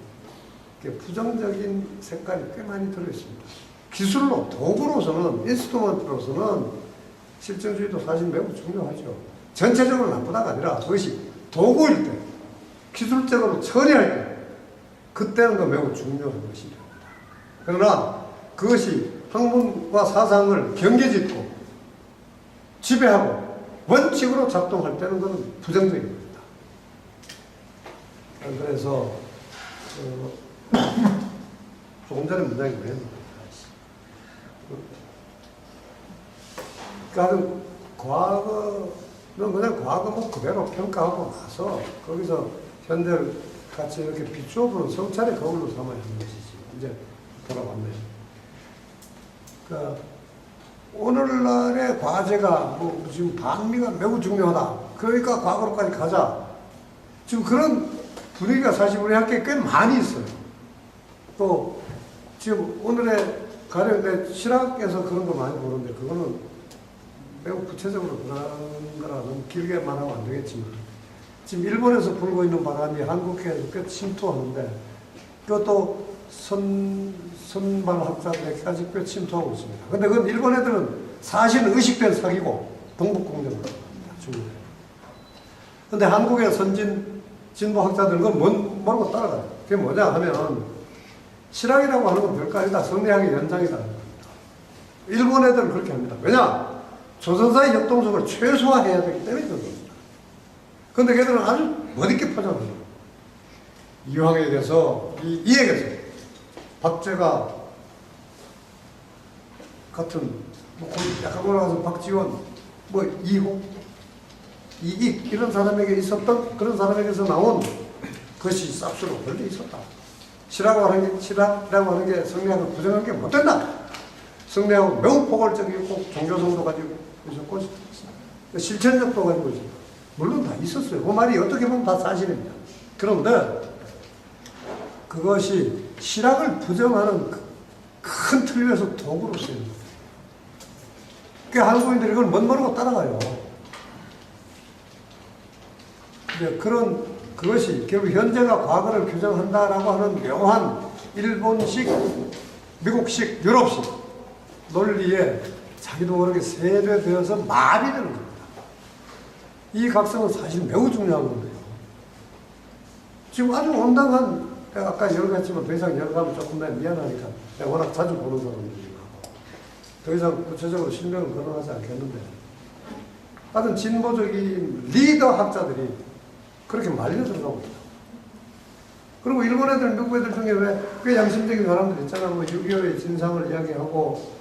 부정적인 색깔이 꽤 많이 들어있습니다. 기술로, 도구로서는, 인스트루먼트로서는 실증주의도 사실 매우 중요하죠. 전체적으로 나쁘다가 아니라 그것이 도구일 때, 기술적으로 처리할 때, 그때는 그 매우 중요한 것이죠. 그러나 그것이 학문과 사상을 경계짓고 지배하고 원칙으로 작동할 때는 그건 부정적인 겁니다. 그래서 조금 전에 문장이 뭐였나? 그러니까 과거는 그냥 과거 뭐 그대로 평가하고 나서 거기서 현대를 같이 이렇게 비추어보는 성찰의 거울로 삼아야 하는 것이지. 이제 돌아왔네요. 그러니까 오늘날의 과제가 뭐 지금 반미가 매우 중요하다. 그러니까 과거로까지 가자. 지금 그런 분위기가 사실 우리 학교에 꽤 많이 있어요. 또 지금 오늘의 가령 실학에서 그런 거 많이 보는데 그거는 매우 구체적으로 그런 거라는 길게 말하면 안 되겠지만 지금 일본에서 불고 있는 바람이 한국에서 꽤 침투하는데 그것도 선발학자들에게까지 꽤 침투하고 있습니다. 근데 그건 일본 애들은 사실은 의식된 사기고 동북공정을 합니다. 중국에. 근데 한국의 진보학자들은 그건 모르고 따라가요. 그게 뭐냐 하면 실학이라고 하는 건 별거 아니다. 성리학의 연장이다. 일본 애들은 그렇게 합니다. 왜냐? 조선사의 역동성을 최소화해야 되기 때문에 그런 겁니다. 그런데 걔들은 아주 멋있게 포장합니다. 이황에 대해서, 이에게서 박제가 같은, 뭐 약간 올라가서 박지원, 뭐 이호, 이익, 이런 사람에게 있었던 그런 사람에게서 나온 것이 쌉수로 원래 있었다. 시라고 하는 게 성리학을 부정한 게 못 된다. 성리학은 매우 포괄적이고 종교성도 가지고 있었고 실천력도 가지고 있었다. 물론 다 있었어요. 그 말이 어떻게 보면 다 사실입니다. 그런데 그것이 실학을 부정하는 큰 틀 위에서 도구로 쓰이는 거예요. 그러니까 한국인들이 그걸 멋모르고 따라가요. 근데 그것이 결국 현재가 과거를 규정한다라고 하는 묘한 일본식, 미국식, 유럽식 논리에 자기도 모르게 세뇌되어서 마비되는 겁니다. 이 각성은 사실 매우 중요한 건데요. 지금 아주 온당한, 내가 아까 여러 가지 했지만 더 이상 여러 가면 조금 내 미안하니까 내가 워낙 자주 보는 사람들이고 더 이상 구체적으로 실명은 거론하지 않겠는데 하여튼 진보적인 리더 학자들이 그렇게 말려 들어가고 있다. 그리고 일본 애들, 미국 애들 중에 꽤 양심적인 사람들 있잖아. 뭐 6.25의 진상을 이야기하고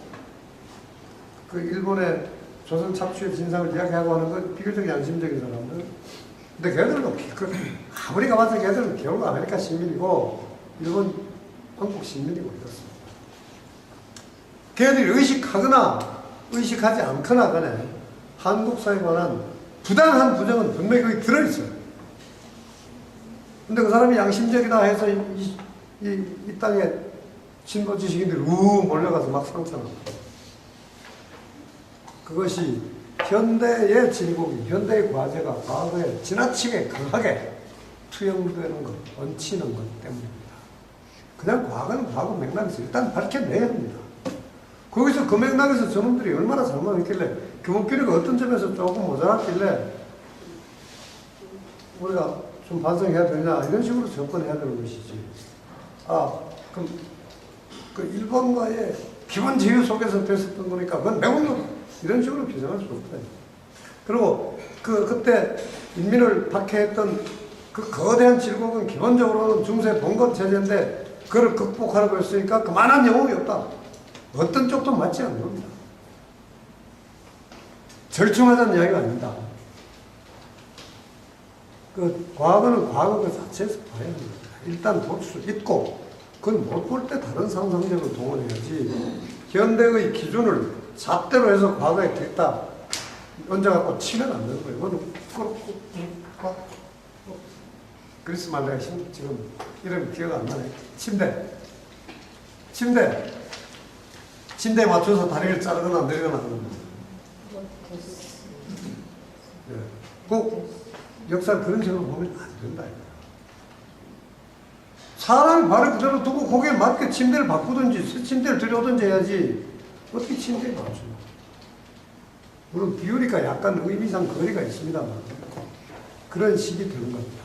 그 일본의 조선 착취의 진상을 이야기하고 하는 건 비교적 양심적인 사람들. 근데 걔들도 아무리 가봐서 걔들은 결국 아메리카 시민이고 일본 한국 시민이고 이렇습니다. 걔들이 의식하거나 의식하지 않거나 간에 한국사에 관한 부당한 부정은 분명히 거기 들어있어요. 근데 그 사람이 양심적이다 해서 이 땅에 진보 지식인들이 몰려가서 막 상처납니다. 그것이 현대의 진국이, 현대의 과제가 과거에 지나치게 강하게 투영되는 것, 얹히는 것 때문입니다. 그냥 과거는 과거 맥락에서 일단 밝혀내야 합니다. 거기서 그 맥락에서 저놈들이 얼마나 잘못했길래, 교복교리가 어떤 점에서 조금 모자랐길래 우리가 좀 반성해야 되냐, 이런 식으로 접근해야 되는 것이지. 그럼 그 일본과의 기본 제휴 속에서 됐었던 거니까 그건 매국노다, 이런 식으로 규정할 수 없다. 그리고 그때 인민을 박해했던 그 거대한 질곡은 기본적으로는 중세 봉건 체제인데 그걸 극복하라고 했으니까 그만한 영웅이 없다. 어떤 쪽도 맞지 않는 겁니다. 절충하자는 이야기가 아닙니다. 그 과거는 과거 그 자체에서 봐야 합니다. 일단 볼 수 있고, 그건 못 볼 때 다른 상상력을 동원해야지, 현대의 기준을 잣대로 해서 과거에 됐다 얹어갖고 치면 안 되는 거예요. 그건 그리스 말레가 지금 이름이 기억 안 나네. 침대에 맞춰서 다리를 자르거나 내리거나 하는 겁니다. 꼭 역사를 그런 식으로 보면 안 된다. 사람이 발을 그대로 두고 거기에 맞게 침대를 바꾸든지 새 침대를 들여오든지 해야지 어떻게 침대에 맞춰요. 물론 비율이가 약간 의미상 거리가 있습니다만 그런 식이 되는 겁니다.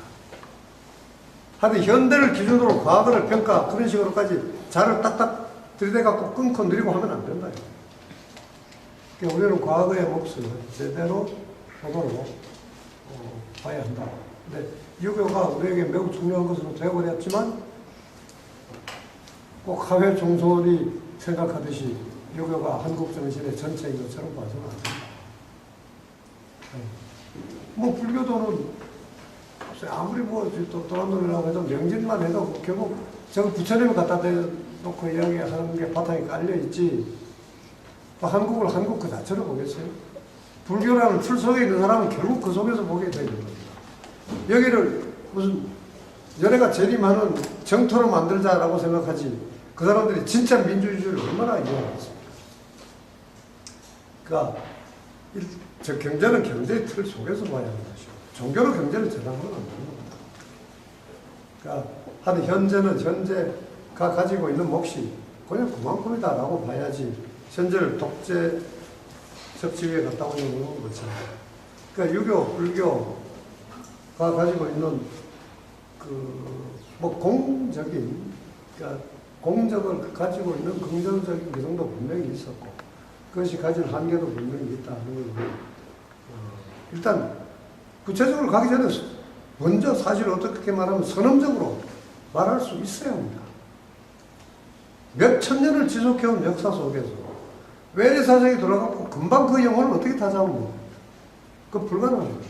하여튼 현대를 기준으로 과거를 평가, 그런 식으로까지 자를 딱딱 들이대갖고 끊고 느리고 하면 안 된다. 그러니까 우리는 과거의 몫을 제대로 보도록 봐야 한다. 근데 유교가 우리에게 매우 중요한 것으로 되어버렸지만 꼭 하회 종손이 생각하듯이 유교가 한국 정신의 전체인 것처럼 봐서는 안 된다. 뭐 불교도는 아무리 뭐 도란돌이라고 해도 명진만 해도 결국 저거 부처님을 갖다 대놓고 이야기하는 게 바탕에 깔려있지, 한국을 한국 그 자체로 보겠어요? 불교라는 틀 속에 있는 사람은 결국 그 속에서 보게 되는 겁니다. 여기를 무슨 연애가 재림하는 정토로 만들자라고 생각하지, 그 사람들이 진짜 민주주의를 얼마나 이해하겠습니까? 그러니까 저 경제는 경제의 틀 속에서 봐야 하는 것이고, 종교로 경제를 재단하면 안 되는 겁니다. 그러니까 한 현재는 현재가 가지고 있는 몫이 그냥 그만큼이다라고 봐야지, 현재를 독재적 지위에 갖다 오는 거죠. 그러니까 유교, 불교가 가지고 있는 뭐 공적인, 그러니까 공적을 가지고 있는 긍정적인 기능도 분명히 있었고, 그것이 가진 한계도 분명히 있다 하는 걸 일단 구체적으로 가기 전에 먼저 사실을 어떻게 말하면 선언적으로 말할 수 있어야 합니다. 몇 천 년을 지속해온 역사 속에서 왜 사정이 돌아가고 금방 그 영혼을 어떻게 다 잡으면 그건 불가능합니다.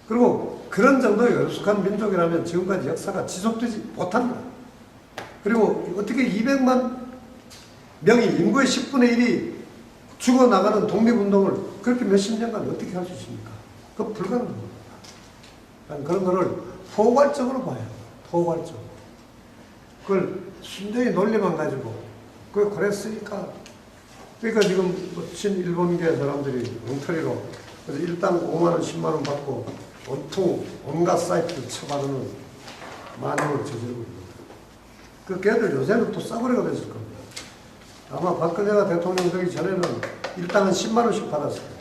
그리고 그런 정도의 어숙한 민족이라면 지금까지 역사가 지속되지 못합니다. 그리고 어떻게 200만 명이 인구의 10분의 1이 죽어나가는 독립운동을 그렇게 몇십 년간 어떻게 할 수 있습니까? 그건 불가능한 겁니다. 그런 거를 포괄적으로 봐야 합니다. 포괄적으로. 그걸 순전히 논리만 가지고 그게 그랬으니까, 그러니까 지금 친일본계 사람들이 엉터리로 그래서 일당 5만원 10만원 받고 온통 온갖 사이트를 쳐바르는 만행을 저지르고 있습니다. 그 걔들 요새는 또 싸구려가 됐을 겁니다. 아마 박근혜가 대통령 되기 전에는 일당은 10만원씩 받았어요.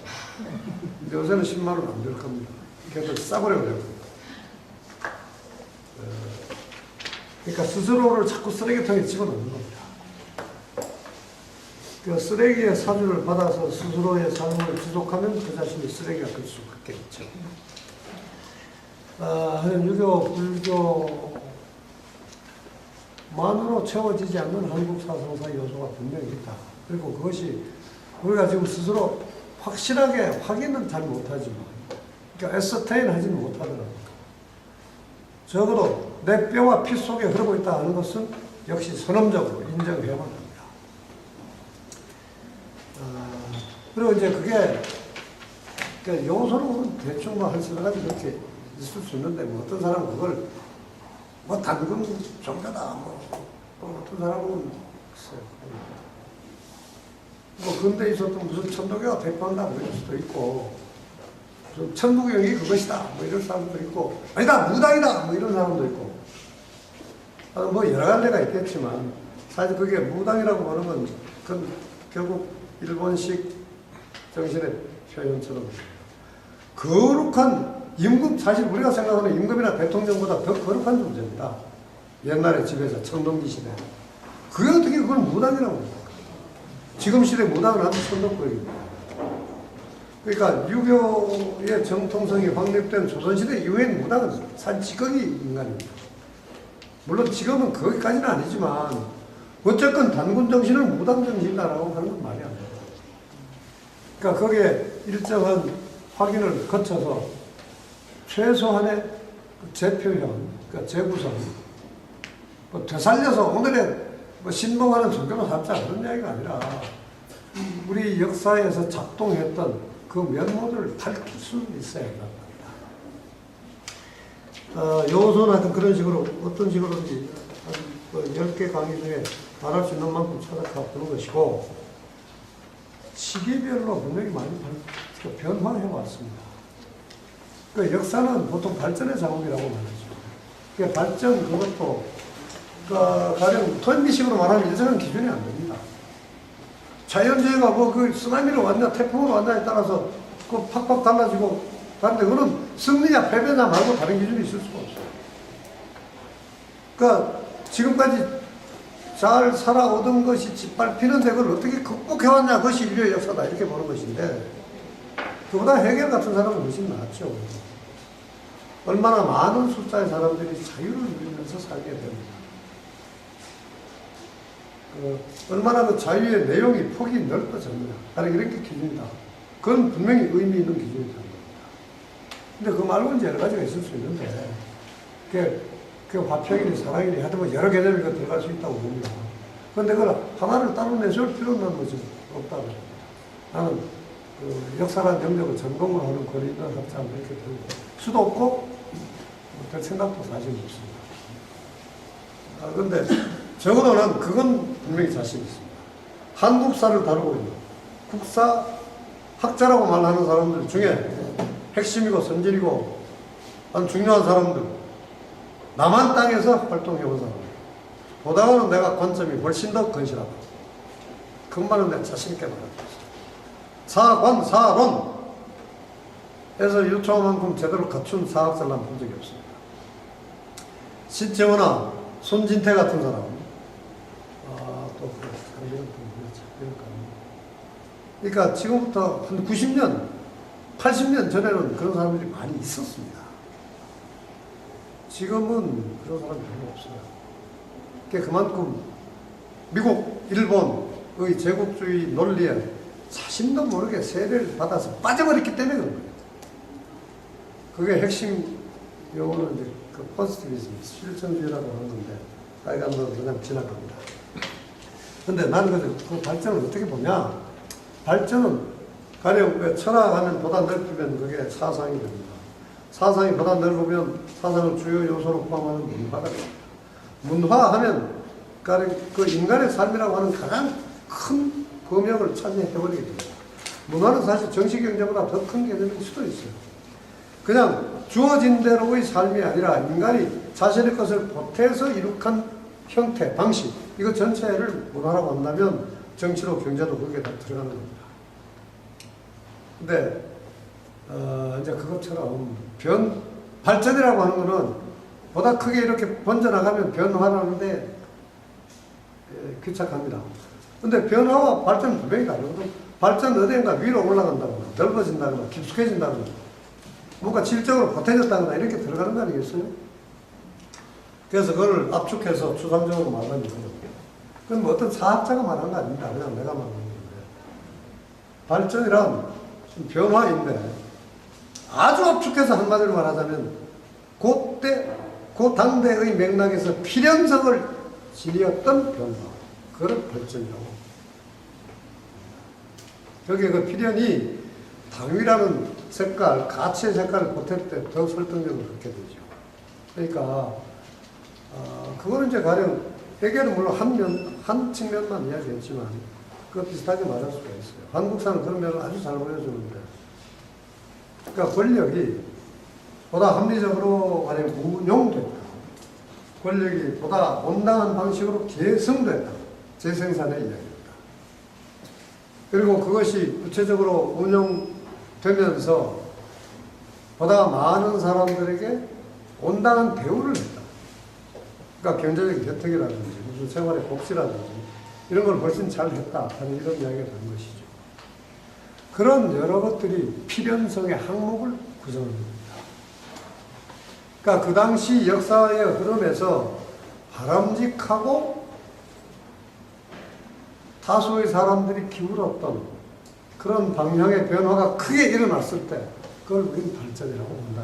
근데 요새는 10만원 안 될 겁니다. 걔들 싸구려가 될 겁니다. 그러니까 스스로를 자꾸 쓰레기통에 집어넣는 겁니다. 그 쓰레기의 사주를 받아서 스스로의 삶을 지속하면 그 자신이 쓰레기가 될 수밖에 없죠. 유교, 불교만으로 채워지지 않는 한국 사상사 요소가 분명히 있다. 그리고 그것이 우리가 지금 스스로 확실하게 확인은 잘 못하지만, 그러니까 에서테인 하지는 못하더라고요. 적어도 내 뼈와 피 속에 흐르고 있다 하는 것은 역시 선언적으로 인정해야 합니다. 그리고 이제 그게 그러니까 요소로 대충 뭐 할 생각이 그렇게 있을 수 있는데, 뭐 어떤 사람은 그걸 뭐 단군 종교다 뭐 어떤 사람은 글쎄요. 뭐 근대에 있었던 무슨 천도교가 대표한다 뭐 이럴 수도 있고 무슨 천부경이 그것이다 뭐 이런 사람도 있고 아니다 무당이다 뭐 이런 사람도 있고 뭐 여러 갈래가 있겠지만 사실 그게 무당이라고 보는 건 그건 결국 일본식 정신의 표현처럼 거룩한 임금, 사실 우리가 생각하는 임금이나 대통령보다 더 거룩한 존재입니다. 옛날에 지배자 청동기 시대. 그게 어떻게 그걸 무당이라고 합니까? 지금 시대 무당은 아주 천덕거립니다. 그러니까 유교의 정통성이 확립된 조선시대 이후엔 무당은 사실 찌꺼기 인간입니다. 물론 지금은 거기까지는 아니지만 어쨌건 단군 정신을 무당 정신이라고 하는 건 말이 안 돼요. 그러니까 거기에 일정한 확인을 거쳐서 최소한의 제표형, 그러니까 재구성, 뭐 되살려서 오늘의 뭐 신봉하는 종교로 삼자 그런 이야기가 아니라 우리 역사에서 작동했던 그 면모들을 밝힐 수 있어야 한다. 요소는 하여튼 그런 식으로 어떤 식으로든지 10개 강의 중에 말할 수 있는 만큼 찾아가 보는 것이고 시기별로 분명히 많이 변화해 왔습니다. 그 역사는 보통 발전의 작업이라고 말하죠. 그 발전 그것도 가령 톤비식으로 말하면 일정한 기준이 안 됩니다. 자연재해가 뭐 그 쓰나미로 왔냐 태풍으로 왔냐에 따라서 그 팍팍 달라지고 다른데 그거는 승리냐 패배냐 말고 다른 기준이 있을 수가 없어요. 그러니까 지금까지 잘 살아오던 것이 짓밟히는데 그걸 어떻게 극복해왔냐 그것이 인류의 역사다 이렇게 보는 것인데 그보다 해겔 같은 사람은 훨씬 낫죠. 얼마나 많은 숫자의 사람들이 자유를 누리면서 살게 됩니다. 얼마나 그 자유의 내용이 폭이 넓어집니다. 다른 이렇게 기준이다. 그건 분명히 의미 있는 기준이 되는 겁니다. 근데 그 말고는 이제 여러 가지가 있을 수 있는데 그 화평이니 사랑이니 하여튼 뭐 여러 개념이 들어갈 수 있다고 봅니다. 그런데 그걸 하나를 따로 내세울 필요는 뭐 없다고 봅니다. 나는 그 역사라는 영역을 전공을 하는 권위 있는 학자는 이렇게 될 수도 없고 될 생각도 사실 없습니다. 그런데 적어도는 그건 분명히 자신 있습니다. 한국사를 다루고 있는 국사 학자라고 말하는 사람들 중에 핵심이고 선질이고 아주 중요한 사람들 남한 땅에서 활동해온 사람들 보다는 내가 관점이 훨씬 더 건실하다. 그것만은 내가 자신있게 말합니다. 사관, 사론 에서 요청만큼 제대로 갖춘 사학자를 난 본 적이 없습니다. 신채호나 손진태 같은 사람 또 그러니까 지금부터 한 90년 80년 전에는 그런 사람들이 많이 있었습니다. 지금은 그런 사람이 별로 없어요. 그만큼 미국, 일본의 제국주의 논리에 자신도 모르게 세례를 받아서 빠져버렸기 때문에 그런 거예요. 그게 핵심 용어는 이제 그 포지티비즘, 실천주의라고 하는 건데, 하여간 그냥 지나갑니다. 근데 나는 그 발전을 어떻게 보냐? 발전은 가령 왜 철학하면 보다 넓히면 그게 사상이 됩니다. 사상이 보다 넓으면 사상을 주요 요소로 포함하는 문화가 됩니다. 문화하면 가령 그 인간의 삶이라고 하는 가장 큰 범역을 차지해버리게 됩니다. 문화는 사실 정치경제보다 더 큰 개념일 수도 있어요. 그냥 주어진 대로의 삶이 아니라 인간이 자신의 것을 보태서 이룩한 형태, 방식 이거 전체를 문화라고 한다면 정치로 경제도 거기에 다 들어가는 겁니다. 근데 이제 그것처럼 발전이라고 하는 거는 보다 크게 이렇게 번져나가면 변화하는데 귀착합니다. 근데 변화와 발전은 분명히 다르거든. 발전은 어딘가 위로 올라간다거나 넓어진다거나 깊숙해진다거나 뭔가 질적으로 보태졌다거나 이렇게 들어가는 거 아니겠어요? 그래서 그걸 압축해서 추상적으로 말하는 거예요. 그건 뭐 어떤 사학자가 말한 거 아닙니다. 그냥 내가 말하는 건데. 발전이란 변화인데 아주 압축해서 한마디로 말하자면 그 당대의 맥락에서 필연성을 지녔던 변화. 그걸 발전이라고. 여기 그 필연이 당위라는 색깔, 가치의 색깔을 보탤 때 더 설득력을 갖게 되죠. 그러니까 그거는 이제 가령 해결은 물론 한 측면만 이야기했지만 그 비슷하게 말할 수가 있어요. 한국사는 그런 면을 아주 잘 보여주는데, 그러니까 권력이 보다 합리적으로 가령 운용됐다. 권력이 보다 온당한 방식으로 계승됐다. 재생산의 이야기입니다. 그리고 그것이 구체적으로 운용되면서 보다 많은 사람들에게 온당한 대우를 했다. 그러니까 경제적인 혜택이라든지 무슨 생활의 복지라든지 이런 걸 훨씬 잘 했다 하는 이런 이야기가 되는 것이죠. 그런 여러 것들이 필연성의 항목을 구성합니다. 그러니까 그 당시 역사의 흐름에서 바람직하고 다수의 사람들이 기울었던 그런 방향의 변화가 크게 일어났을 때 그걸 우리는 발전이라고 본다.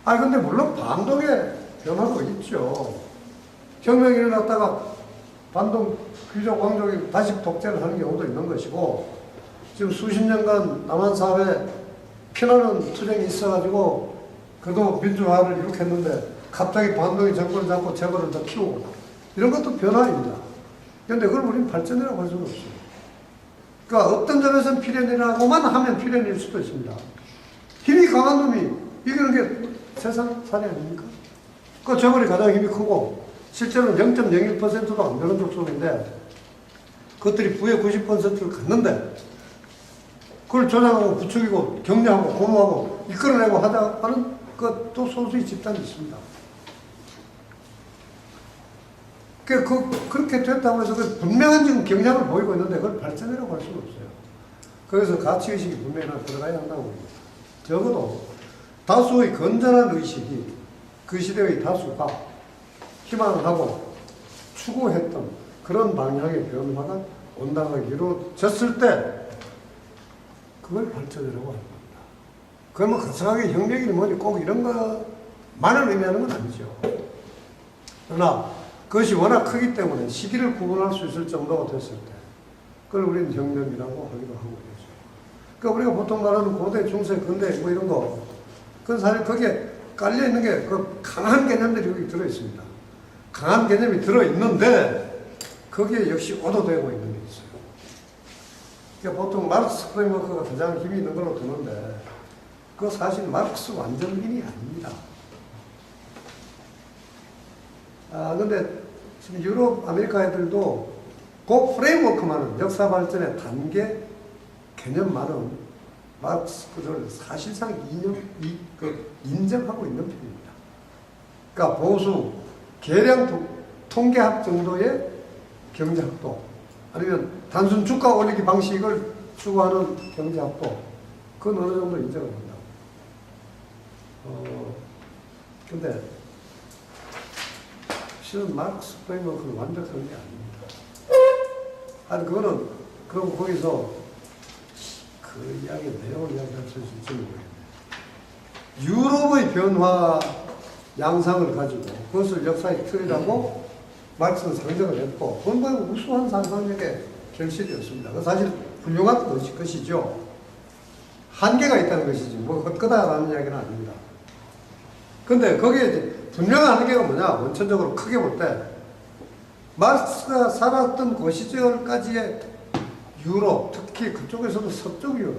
근데 물론 반동의 변화도 있죠. 혁명이 일어났다가 반동 귀족 왕족이 다시 독재를 하는 경우도 있는 것이고, 지금 수십 년간 남한 사회에 피나는 투쟁이 있어가지고 그래도 민주화를 일으켰는데 갑자기 반동이 정권을 잡고 재벌을 더 키우고 이런 것도 변화입니다. 그런데 그걸 우리는 발전이라고 할 수는 없어요. 그러니까 어떤 점에서는 필연이라고만 하면 필연일 수도 있습니다. 힘이 강한 놈이 이기는 게 세상 살이 아닙니까? 그 재벌이 가장 힘이 크고 실제로는 0.01%도 안 되는 족속인데 그것들이 부의 90%를 갖는데 그걸 조장하고 부추기고 격려하고 고무하고 이끌어내고 하자 하는 그또 소수의 집단이 있습니다. 그렇게 됐다고 해서 그 분명한 지금 경향을 보이고 있는데 그걸 발전이라고 할 수는 없어요. 그래서 가치의식이 분명히 들어가야 한다고 봅니다. 적어도 다수의 건전한 의식이 그 시대의 다수가 희망하고 추구했던 그런 방향의 변화가 온당하게 이루어졌을 때 그걸 발전이라고 합니다. 그러면 거창하게 혁명이 뭐니 꼭 이런 것만을 의미하는 건 아니죠. 그러나 그것이 워낙 크기 때문에 시기를 구분할 수 있을 정도가 됐을 때 그걸 우리는 혁명이라고 하기도 하고 그러죠. 그러니까 우리가 보통 말하는 고대, 중세, 근대 뭐 이런 거 그건 사실 거기에 깔려있는 게 그 강한 개념들이 여기 들어있습니다. 강한 개념이 들어있는데 거기에 역시 오도되고 있는 게 있어요. 그러니까 보통 마르크스 프레임워크가 가장 힘이 있는 걸로 드는데 그거 사실 마르크스 완전민이 아닙니다. 근데 지금 유럽, 아메리카 애들도 그 프레임워크만은 역사 발전의 단계 개념만은 마르크스를 사실상 인정하고 있는 편입니다. 그러니까 보수, 계량 통계학 정도의 경제학도 아니면 단순 주가 올리기 방식을 추구하는 경제학도 그건 어느 정도 인정을 한다고. 근데 실은 마르크스 프레임워크는 완벽한 게 아닙니다. 그거는 그럼 거기서 그 이야기 내용을 이야기할 수 있을지 모르겠네요. 유럽의 변화 양상을 가지고 그것을 역사의 틀이라고 마르크스는 상정을 했고 그건 뭐 우수한 상상력의 결실이었습니다. 그 사실 훌륭한 것이죠. 한계가 있다는 것이지 뭐 헛거다라는 이야기는 아닙니다. 근데 거기에 이제 분명한 한계가 뭐냐? 원천적으로 크게 볼 때 마르크스가 살았던 그 시절까지의 유럽, 특히 그쪽에서도 서쪽 유럽,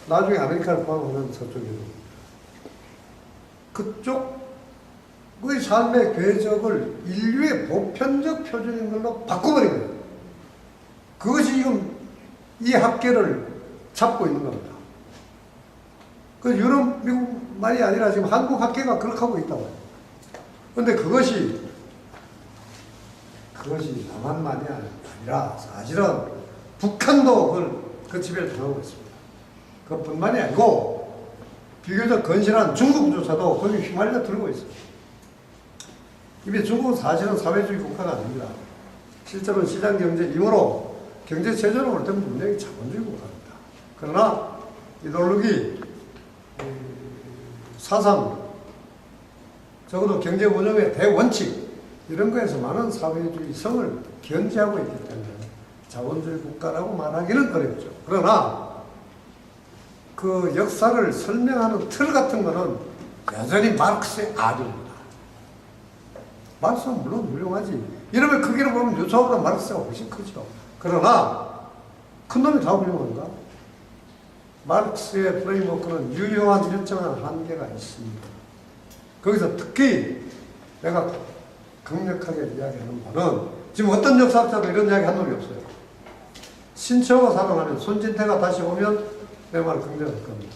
나중에 아메리카를 포함하는 서쪽 유럽, 그쪽의 삶의 궤적을 인류의 보편적 표준인 걸로 바꿔버린 거예요. 그것이 지금 이 학계를 잡고 있는 겁니다. 그 유럽, 미국 말이 아니라 지금 한국 학계가 그렇게 하고 있다고요. 그런데 그것이 남한만이 아니라 사실은 북한도 그걸 그 지배를 당하고 있습니다. 그뿐만이 아니고 비교적 건실한 중국조차도 거기 휘말려 들고 있습니다. 이미 중국은 사실은 사회주의 국가가 아닙니다. 실제로는 시장경제이므로 경제체제로 볼 때는 분명히 자본주의 국가입니다. 그러나 이데올로기, 사상, 적어도 경제 운영의 대원칙 이런 거에서 많은 사회주의 성을 견지하고 있기 때문에 자본주의 국가라고 말하기는 어렵죠. 그러나 그 역사를 설명하는 틀 같은 거는 여전히 마르크스의 아들입니다. 마르크스는 물론 훌륭하지. 이러면 크기로 보면 유초보다 마르크스가 훨씬 크죠. 그러나 큰 놈이 다 훌륭한가? 마르크스의 프레임워크는 유효한 일정한 한계가 있습니다. 거기서 특히 내가 강력하게 이야기하는 바는 지금 어떤 역사학자도 이런 이야기 한 놈이 없어요. 신처가 살아나면 손진태가 다시 오면 내 말을 긍정할 겁니다.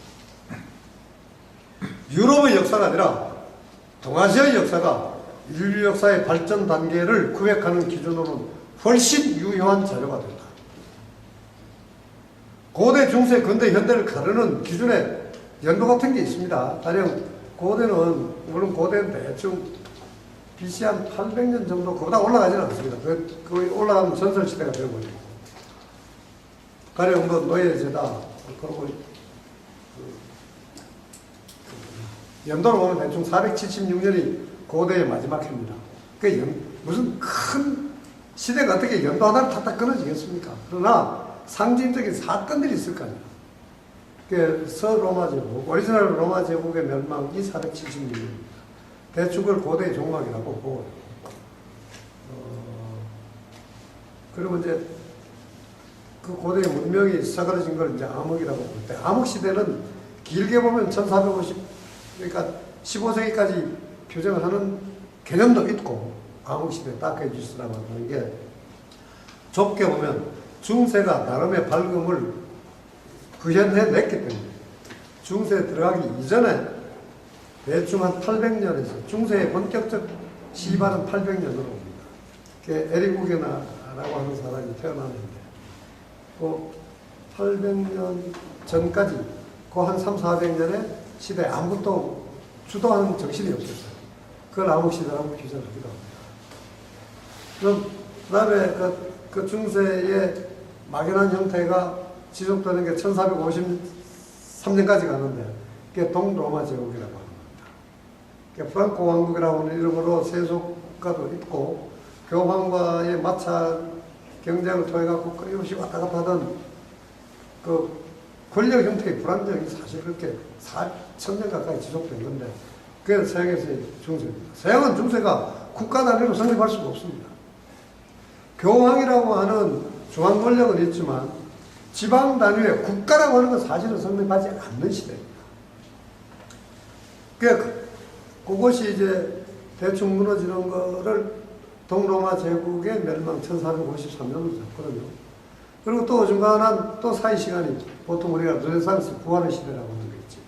유럽의 역사가 아니라 동아시아의 역사가 인류 역사의 발전 단계를 구획하는 기준으로는 훨씬 유효한 자료가 된다. 고대, 중세, 근대, 현대를 가르는 기준에 연도 같은 게 있습니다. 가령 고대는, 물론 고대는 대충 BC 한 800년 정도, 그보다 올라가지는 않습니다. 그 올라가면 전설시대가 되어버리고. 가령 뭐 노예제다, 그리고 연도로 보면 대충 476년이 고대의 마지막 해입니다. 무슨 큰 시대가 어떻게 연도 하나를 탁탁 끊어지겠습니까? 그러나 상징적인 사건들이 있을 거 아니에요. 그 서로마 제국, 오리지널 로마 제국의 멸망이 476년입니다. 대충 그걸 고대의 종말이라고 보고, 그리고 이제 그 고대의 문명이 사그러진 걸 이제 암흑이라고 볼 때, 암흑 시대는 길게 보면 1450, 그러니까 15세기까지 표정을 하는 개념도 있고, 암흑 시대 다크에이지스라고 하는 게 좁게 보면 중세가 나름의 밝음을 구현해냈기 때문에 중세에 들어가기 이전에 대충 한 800년에서 중세의 본격적 시발은 800년으로 옵니다. 에릭 우게나라고 하는 사람이 태어났는데 그 800년 전까지 그 한 3, 400년에 시대에 아무것도 주도하는 정신이 없었어요. 그걸 암흑시대라고 규정하기도 합니다. 그 다음에 그 중세의 막연한 형태가 지속되는 게 1453년까지 가는데 그게 동로마 제국이라고 합니다. 프랑코 왕국이라고 하는 이름으로 세속가도 있고 교황과의 마찰 경쟁을 통해 갖고 끊임없이 왔다 갔다 하던 그 권력 형태의 불안정이 사실 그렇게 4,000년 가까이 지속된 건데 그게 서양에서의 중세입니다. 서양은 중세가 국가 단위로 성립할 수가 없습니다. 교황이라고 하는 중앙 권력은 있지만 지방 단위의 국가라고 하는 건 사실은 성립하지 않는 시대입니다. 그것이 이제 대충 무너지는 거를 동로마 제국의 멸망 1453년으로 잡거든요. 그리고 또 중간한 또 사이 시간이 보통 우리가 르네상스 부활의 시대라고 하는 게 있지.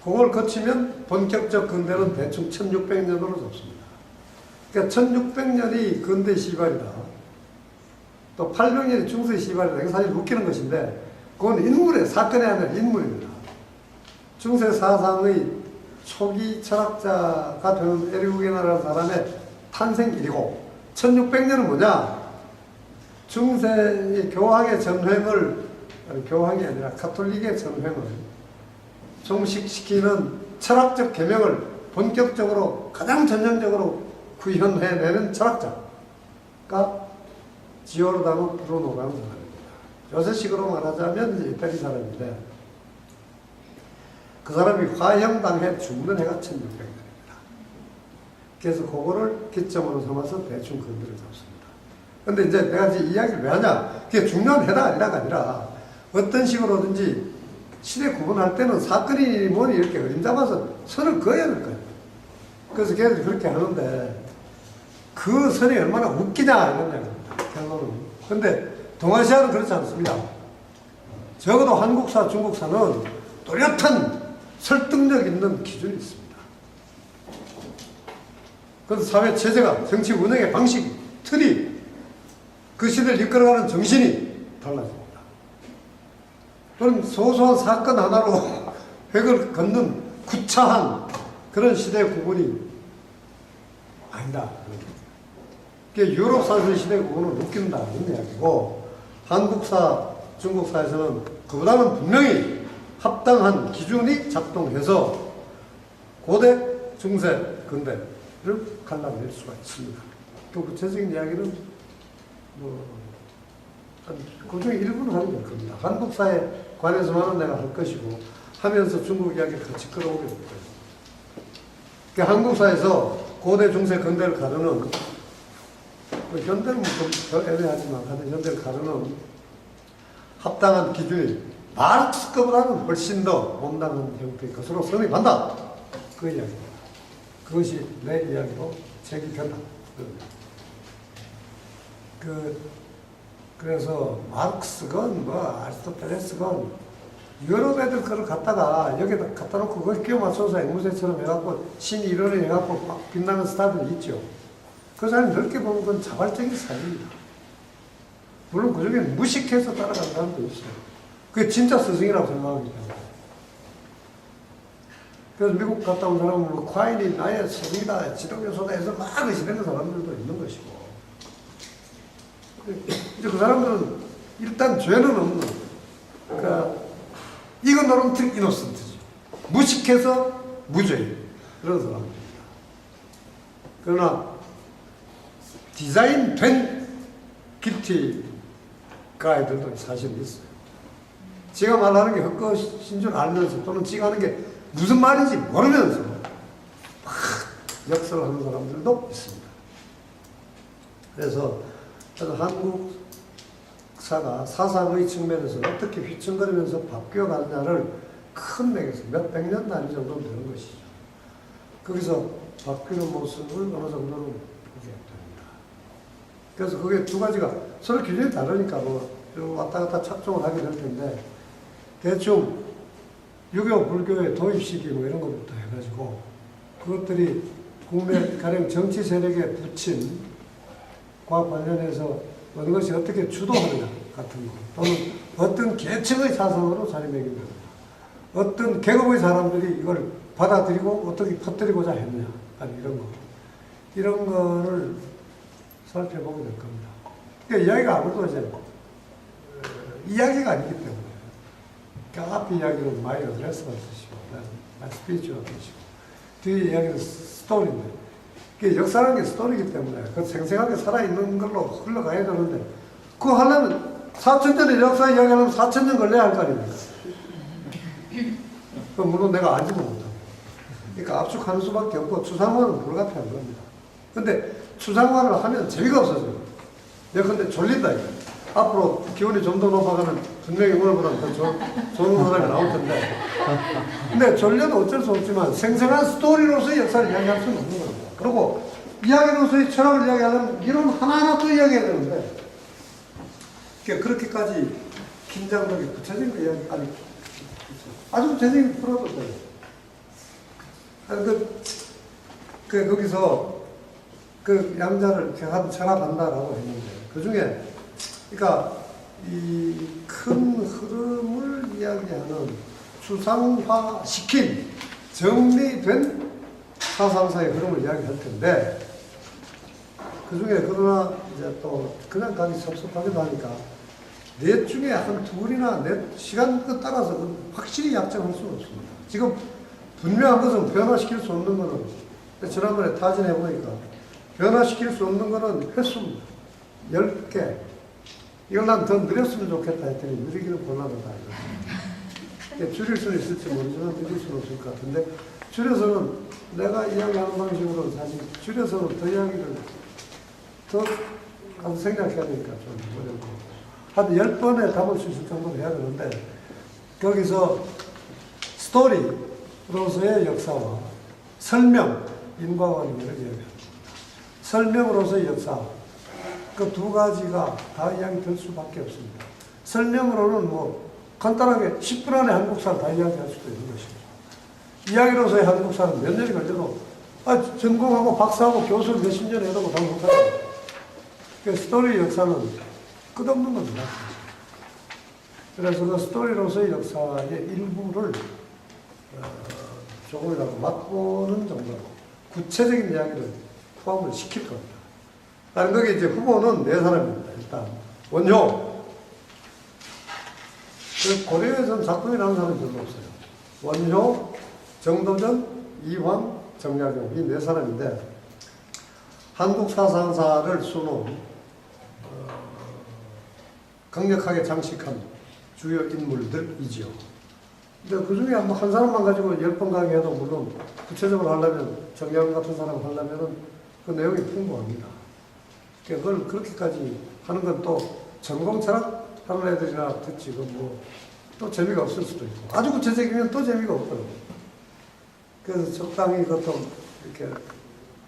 그걸 거치면 본격적 근대는 대충 1600년으로 잡습니다. 그러니까 1600년이 근대 시발이다. 또 800년이 중세 시발이다. 이거 사실 웃기는 것인데 그건 인물의 사건이 아니라 인물입니다. 중세 사상의 초기 철학자가 되는 에릭 우게나라는 사람의 탄생일이고 1600년은 뭐냐? 중세의 교황의 전횡을 교황이 아니라 카톨릭의 전횡을 종식시키는 철학적 개명을 본격적으로 가장 전형적으로 구현해내는 철학자가 지오르다노 브루노라는 사람입니다. 요새식으로 말하자면 이제 이태리 사람인데 그 사람이 화형당해 죽는 해가 1600년입니다. 그래서 그거를 기점으로 삼아서 대충 근대를 잡습니다. 근데 이제 내가 이제 이야기를 왜 하냐? 그게 중요한 해다 아니라가 아니라 어떤 식으로든지 시대 구분할 때는 사건이 뭐니 이렇게 어림잡아서 선을 그어야 될 거예요. 그래서 걔들이 그렇게 하는데 그 선이 얼마나 웃기냐 이런 이야기입니다. 결론은. 근데 동아시아는 그렇지 않습니다. 적어도 한국사, 중국사는 뚜렷한 설득력 있는 기준이 있습니다. 그래서 사회 체제가 정치 운영의 방식, 틀이 그 시대를 이끌어가는 정신이 달라집니다. 그럼 소소한 사건 하나로 획을 걷는 구차한 그런 시대 구분이 아니다. 그게 유럽 사회 시대 구분을 웃긴다 이런 이야기고 한국사, 중국사에서는 그보다는 분명히 합당한 기준이 작동해서 고대, 중세, 근대를 갈라낼 수가 있습니다. 그 구체적인 이야기는 그 중에 일부는 하면 될 겁니다. 한국사에 관해서만은 내가 할 것이고 하면서 중국 이야기를 같이 끌어오게 될 거예요. 그러니까 한국사에서 고대, 중세, 근대를 가르는 그 현대는 뭐좀더 애매하지만 하여튼 현대를 가르는 합당한 기준이 마르크스급보다는 훨씬 더 온당한 형태의 것으로 성립한다. 그 이야기입니다. 그것이 내 이야기로 책임된다. 그래서 마르크스건 뭐 아리스토텔레스건 유럽 애들 그걸 갖다가 여기다 갖다 놓고 그걸 끼워 맞춰서 앵무새처럼 해갖고 신이론을 해갖고 막 빛나는 스타들이 있죠. 그 사람이 넓게 보면 그건 자발적인 사입니다. 물론 그 중에 무식해서 따라가는 사람도 있어요. 그게 진짜 스승이라고 생각하기 때문에. 그래서 미국 갔다 온 사람은 뭐 콰인이 나의 스승이다, 지도교수다 해서 막 의심하는 사람들도 있는 것이고. 이제 그 사람들은 일단 죄는 없는, 그러니까 이건 노름틀 이노센트죠. 무식해서 무죄. 그런 사람들입니다. 그러나 디자인된 길티 가이들도 사실 있어요. 지가 말하는 게 헛것인 줄 알면서 또는 지가 하는 게 무슨 말인지 모르면서 막 역설을 하는 사람들도 있습니다. 그래서 한국사가 사상의 측면에서 어떻게 휘청거리면서 바뀌어 가느냐를 큰 맥에서 몇백 년 단위 정도는 되는 것이죠. 거기서 바뀌는 모습을 어느 정도는 보게 됩니다. 그래서 그게 두 가지가 서로 기준이 다르니까 뭐 왔다 갔다 착종을 하게 될 텐데 대충 유교, 불교의 도입 시기 뭐 이런 것부터 해가지고 그것들이 국내 가령 정치 세력에 붙인 과 관련해서 어느 것이 어떻게 주도하느냐 같은 거 또는 어떤 계층의 사상으로 자리매김되느냐 어떤 계급의 사람들이 이걸 받아들이고 어떻게 퍼뜨리고자 했느냐 아니 이런 거를 살펴보게 될 겁니다. 그러니까 이야기가 아무래도 이제 이야기가 아니기 때문에 그러니까 앞에 이야기는 마이 어드레스가 뜻이고 마이 스피치가 뜻이고 뒤에 이야기는 스토리인데 역사라는 게 스토리이기 때문에 그 생생하게 살아있는 걸로 흘러가야 되는데 그거 하려면 4,000년의 역사 이야기하려면 4,000년 걸려야 할 거 아닙니까? 물론 내가 알지도 못하고 그러니까 압축하는 수밖에 없고 추상화는 불가피한 겁니다. 근데 추상화를 하면 재미가 없어져요. 내가 근데 졸린다 이거. 앞으로 기온이 좀 더 높아가면 분명히 오늘보다 더 좋은 사람이 나올 텐데 근데 졸려도 어쩔 수 없지만 생생한 스토리로서의 역사를 이야기할 수는 없는 겁니다. 그리고 이야기로서의 철학을 이야기하려면 이런 하나하나 또 이야기해야 되는데 그렇게까지 긴장되게 구체적인 이야기 아니 아주 구체적인 풀어도 돼요. 아니 거기서 그 양자를 전합한다라고 했는데 그 중에 그러니까 이 큰 흐름을 이야기하는 추상화시킨 정리된 사상사의 흐름을 이야기할 텐데 그 중에 그러나 이제 또 그냥 가기 섭섭하기도 하니까 넷 중에 한 둘이나 넷 시간 따라서 확실히 약정할 수는 없습니다. 지금 분명한 것은 변화시킬 수 없는 거는 지난번에 타진해 보니까 변화시킬 수 없는 거는 횟수입니다. 10개. 이걸 난 더 느렸으면 좋겠다 했더니 느리기는 곤란하다. 줄일 수는 있을지 모르지만 느릴 수는 없을 것 같은데 줄여서는 내가 이야기하는 방식으로 사실 줄여서는 더 이야기를 더 가서 생각해야 되니까 좀 어렵고 한 10번에 담을 수 있을 정도로 해야 되는데 거기서 스토리로서의 역사와 설명, 인과관계를 이야기합니다. 설명으로서의 역사 그 두 가지가 다 이야기될 수밖에 없습니다. 설명으로는 뭐 간단하게 10분 안에 한국사를 다 이야기할 수도 있는 것입니다. 이야기로서의 한국사는 몇 년이 걸려도 전공하고 박사하고 교수를 몇십 년 해도 다 못하죠. 그 스토리 역사는 끝없는 겁니다. 그래서 그 스토리로서의 역사의 일부를 조금이라도 맛보는 정도로 구체적인 이야기를 포함을 시킬 겁니다. 다른 거기 이제 후보는 네 사람입니다. 일단 원효. 고려에서는 작품이라는 사람이 별로 없어요. 원효, 정도전, 이황, 정약용 이 네 사람인데 한국 사상사를 수놓은 강력하게 장식한 주요 인물들이지요. 근데 그 중에 한 사람만 가지고 10번 강의해도 물론 구체적으로 하려면 정양 같은 사람 하려면은 그 내용이 풍부합니다. 그러니까 그걸 그렇게까지 하는 건 또 전공 철학 하는 애들이나 듣지, 또 재미가 없을 수도 있고. 아주 구체적이면 또 재미가 없더라고. 그래서 적당히 그것도 이렇게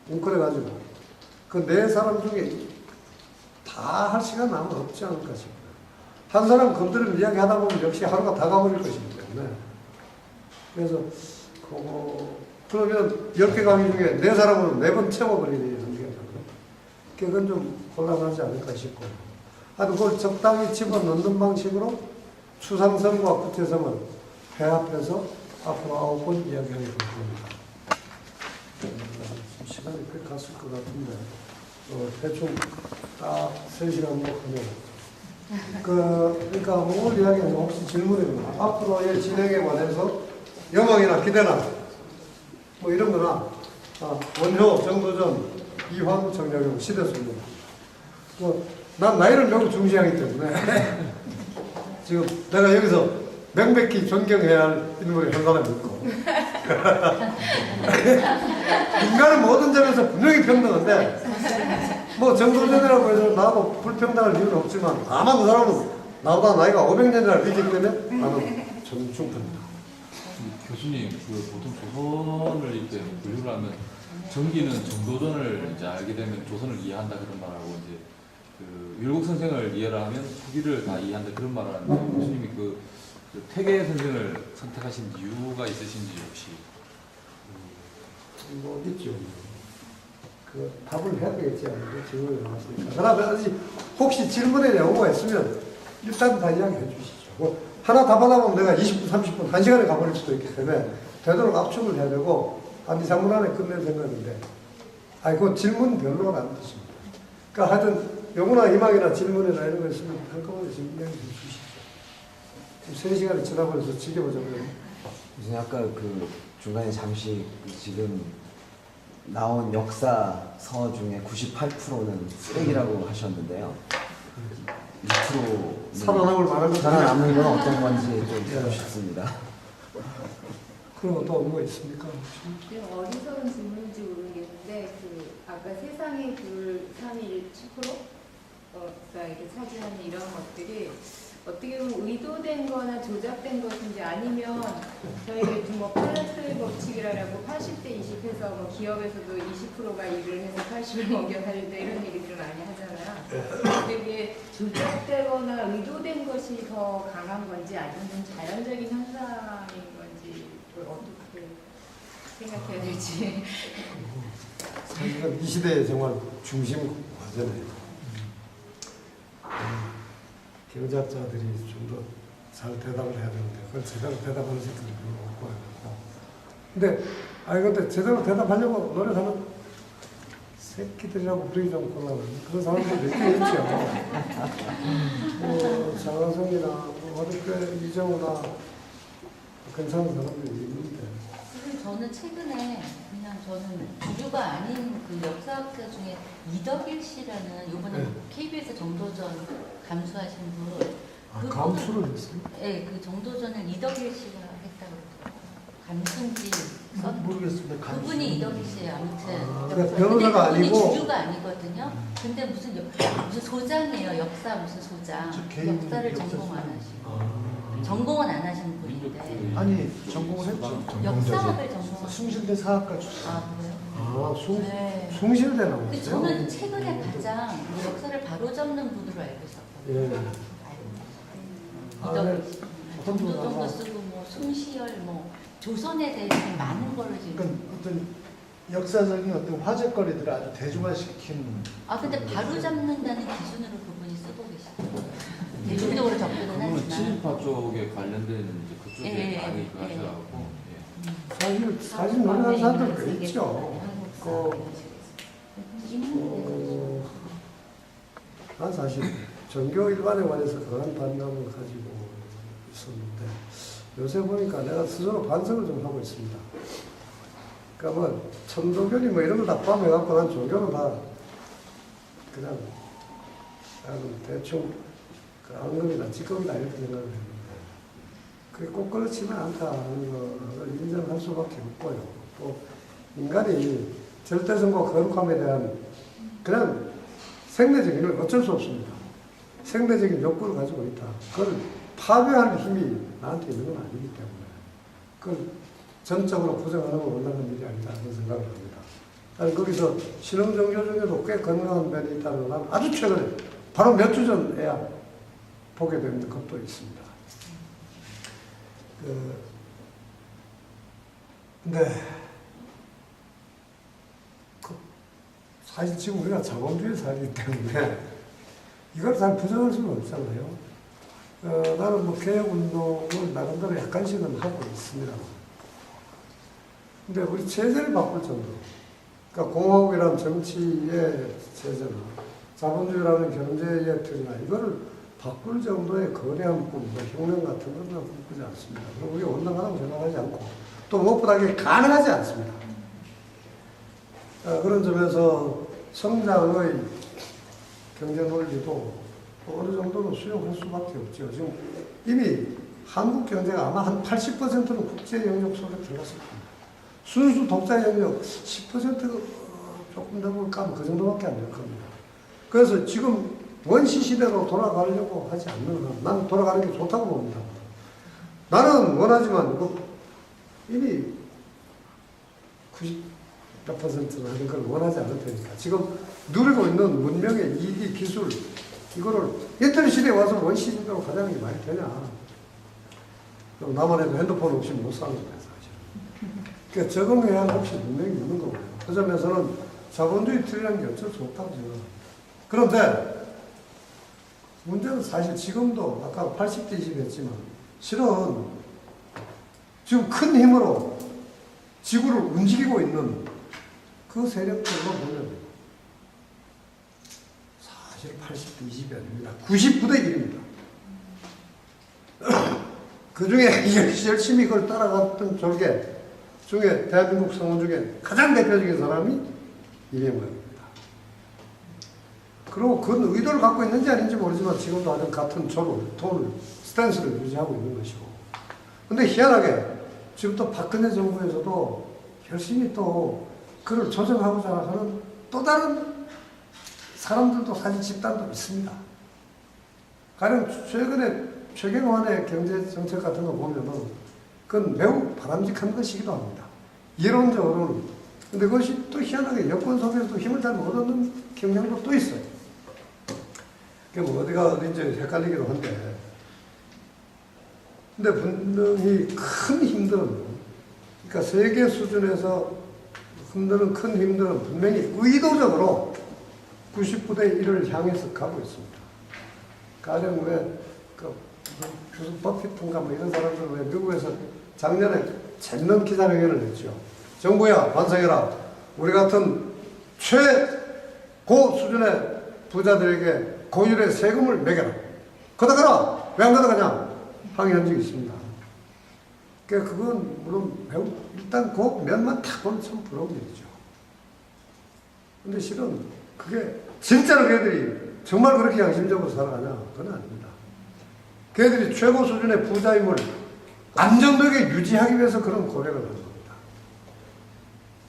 웅크려가지고 그 네 사람 중에 다 할 시간 아마 없지 않을까 싶어요. 한 사람 건드리는 이야기 하다 보면 역시 하루가 다 가버릴 것이기 때문에. 그래서, 그러면 10개 강의 중에 4사람은 4번 채워버리는 관계가 그건 좀 곤란하지 않을까 싶고. 하여튼 그걸 적당히 집어넣는 방식으로 추상성과 구체성을 배합해서 앞으로 9번 이야기하게 될 겁니다. 시간이 꽤 갔을 것 같은데, 대충 딱 3시간 먹으면. 그러니까 오늘 이야기는 혹시 질문이구나. 앞으로의 진행에 관해서 영광이나 기대나 뭐 이런 거나 원효, 정도전, 이황, 정약용, 시대소문. 난 나이를 매우 중시하기 때문에 지금 내가 여기서 명백히 존경해야 할 인물이 한 사람이 있고 인간은 모든 점에서 분명히 평등한데 뭐 정도전이라고 해서 나하고 불평등할 이유는 없지만 다만 그 사람은 나보다 나이가 500년이나 되기 때문에 나는 존중합니다. 교수님, 보통 조선을 이렇게 분류를 하면 정기는 정도전을 이제 알게 되면 조선을 이해한다 그런 말하고 이제 율곡 선생을 이해를 하면 후기를 다 이해한다 그런 말을 하는데 교수님이 그 태계 선생을 선택하신 이유가 있으신지 혹시? 뭐 있죠. 그 답을 해야 되겠지 않나요? 질문이 나왔으니까. 그러면 혹시 질문에 여부가 있으면 일단 다 이야기해 주시죠. 뭐 하나 답하다 보면 내가 20분, 30분, 1시간에 가버릴 수도 있기 때문에 되도록 압축을 해야 되고 한 2, 3분 안에 끝낼 생각인데 그 질문별로라는 뜻입니다. 그러니까 하여튼 영어나 이망이나 질문이나 이런 거 있으면 한꺼번에 질문해 주시죠. 3시간이 지나버려서 지겨워져버려요. 무슨 아까 그 중간에 잠시 지금 나온 역사서 중에 98%는 쓰레기라고 하셨는데요. 2%는 살아남을 만한 건 살아남는 건 어떤 건지 좀 듣고 싶습니다. 그런 것도 없는 거 있습니까? 어리석은 질문인지 모르겠는데 아까 세상의 둘, 3일, 10%? 그러니까 이렇게 차지하는 이런 것들이 어떻게 보면 의도된 거나 조작된 것인지 아니면 저희가 뭐 팔라스의 법칙이라고 80대 20 해서 뭐 기업에서도 20%가 일을 해서 80을 먹여 살린다 이런 얘기들을 많이 하잖아요. 근데 이게 조작되거나 의도된 것이 더 강한 건지 아니면 자연적인 현상인 건지 어떻게 생각해야 될지. 사실은 이 시대의 정말 중심 과제네요. 경제학자들이 좀 더 잘 대답을 해야 되는데 그걸 제대로 대답하는 새끼들이 별로 없고 근데 근데 제대로 대답하려고 노력하는 새끼들이라고 부르기 좀 곤란한 그런 사람들도 있긴 있죠. 뭐 장하성이나 어저께 이정우나 괜찮은 사람들이 있는데 저는 최근에 저는 주류가 아닌 그 역사학자 중에 이덕일 씨라는 요번에 네. KBS 정도전 감수하신 분. 감수를 했어요? 네, 그 정도전을 이덕일 씨가 했다고 그러더라고요. 감수인지 모르겠습니다. 그분이 이덕일 씨예요. 아무튼. 그러니까 변호사가 근데 그분이 아니고 주류가 아니거든요. 근데 무슨 소장이에요. 역사 무슨 소장. 개인 역사를 역사 전공 안 소장. 하시고. 전공은 안 하시는 분인데. 아니 전공을 했죠. 역사학을 전공하시고. 숭실대 사학과 출신. 그래요? 네. 숭실대 근데 나왔어요? 저는 최근에 가장 역사를 바로잡는 분으로 알고 있었거든요. 예. 이덕일 씨. 정도전도 쓰고 뭐 숭시열 뭐 조선에 대해서 많은 거를 지금. 그러니까 어떤 역사적인 어떤 화제거리들을 아주 대중화시킨. 근데 바로 잡는다는 기준으로 그분이 쓰고 계시더라고요. 대중적으로 접근은 그분은 하지만. 친일파 쪽에 관련된 이제 그쪽에 예, 많이 예, 하셔갖고 사실 노래하는 사람들 꽤 있죠. 난 사실 전교 일반에 관해서 그런 반감을 가지고 있었는데 요새 보니까 내가 스스로 반성을 좀 하고 있습니다. 그러니까 뭐 천도교리 뭐 이런 거 다 포함해갖고 난 종교는 다 그냥 대충 그 앙금이나 찌꺼기다 이렇게 생각을 했는데 그게 꼭 그렇지는 않다는 것을 인정할 수밖에 없고요. 또 인간이 절대성과 거룩함에 대한 그냥 생리적인 건 어쩔 수 없습니다. 생리적인 욕구를 가지고 있다. 그걸 파괴할 힘이 나한테 있는 건 아니기 때문에 그걸 전적으로 부정하는 건 원하는 일이 아니다 그런 생각을 합니다. 아니, 거기서 신흥 종교 중에도 꽤 건강한 면이 있다는 건 아주 최근에 바로 몇 주 전에야 보게 된 것도 있습니다. 근데 사실 지금 우리가 자본주의에 살기 때문에 이걸 잘 부정할 수는 없잖아요. 나는 뭐 개혁운동을 나름대로 약간씩은 하고 있습니다. 근데 우리 체제를 바꿀 정도. 그러니까 공화국이라는 정치의 체제나 자본주의라는 경제의 틀이나 이거를 바꿀 정도의 거대한 꿈, 혁명 같은 건 꿈꾸지 않습니다. 그리고 우리가 온당하다고 생각하지 않고 또 무엇보다 이게 가능하지 않습니다. 그런 점에서 성장의 경제 논리도 어느 정도는 수용할 수밖에 없죠. 지금 이미 한국 경제가 아마 한 80%는 국제 영역 속에 들어갔을 겁니다. 순수 독자 영역 10% 조금 넘을까 그 정도밖에 안 될 겁니다. 그래서 지금 원시 시대로 돌아가려고 하지 않는 한 나는 돌아가는 게 좋다고 봅니다. 나는 원하지만 이미 90몇 %는 하는 걸 원하지 않을 테니까 지금 누리고 있는 문명의 이 기술 이거를 인터넷 시대에 와서 원시 시대로 가자는 게 말이 되냐. 나만 해도 핸드폰 없이 못 사는 거예요, 사실. 그러니까 적응해야 할 것이 분명히 있는 거고요. 그 점에서는 자본주의 틀이라는 게 어쩔 수 없다고 생각합니다. 그런데 문제는 사실 지금도 아까 80대 20 했지만 실은 지금 큰 힘으로 지구를 움직이고 있는 그 세력들로 보면 사실 80대 20이 아닙니다. 99대 1입니다. 그 중에 열심히 그걸 따라갔던 졸개 중에 대한민국 성원 중에 가장 대표적인 사람이 이명박입니다. 그리고 그건 의도를 갖고 있는지 아닌지 모르지만 지금도 아주 같은 톤을, 스탠스를 유지하고 있는 것이고. 근데 희한하게 지금 또 박근혜 정부에서도 열심히 또 그를 조정하고자 하는 또 다른 사람들도 사실 집단도 있습니다. 가령 최근에 최경환의 경제 정책 같은 거 보면은 그건 매우 바람직한 것이기도 합니다. 이론적으로는. 근데 그것이 또 희한하게 여권 속에서도 힘을 잘 못 얻는 경향도 또 있어요. 그게 뭐 어디가 어딘지 헷갈리기도 한데. 근데 분명히 큰 힘들은, 그러니까 세계 수준에서 흔드는 큰 힘들은 분명히 의도적으로 99대 1을 향해서 가고 있습니다. 가령 왜, 교수 버핏인가 뭐 이런 사람들 왜 미국에서 작년에 재밌는 기자회견을 했죠. 정부야, 반성해라. 우리 같은 최고 수준의 부자들에게 고율의 세금을 매겨라. 걷어가라! 왜 안 걷어가냐? 항의한 적이 있습니다. 그러니까 그건 물론 매우, 일단 그 면만 딱 보면 참 부러운 일이죠. 근데 실은 그게 진짜로 걔들이 정말 그렇게 양심적으로 살아가냐? 그건 아닙니다. 걔들이 최고 수준의 부자임을 안정되게 유지하기 위해서 그런 고백을 하는 겁니다.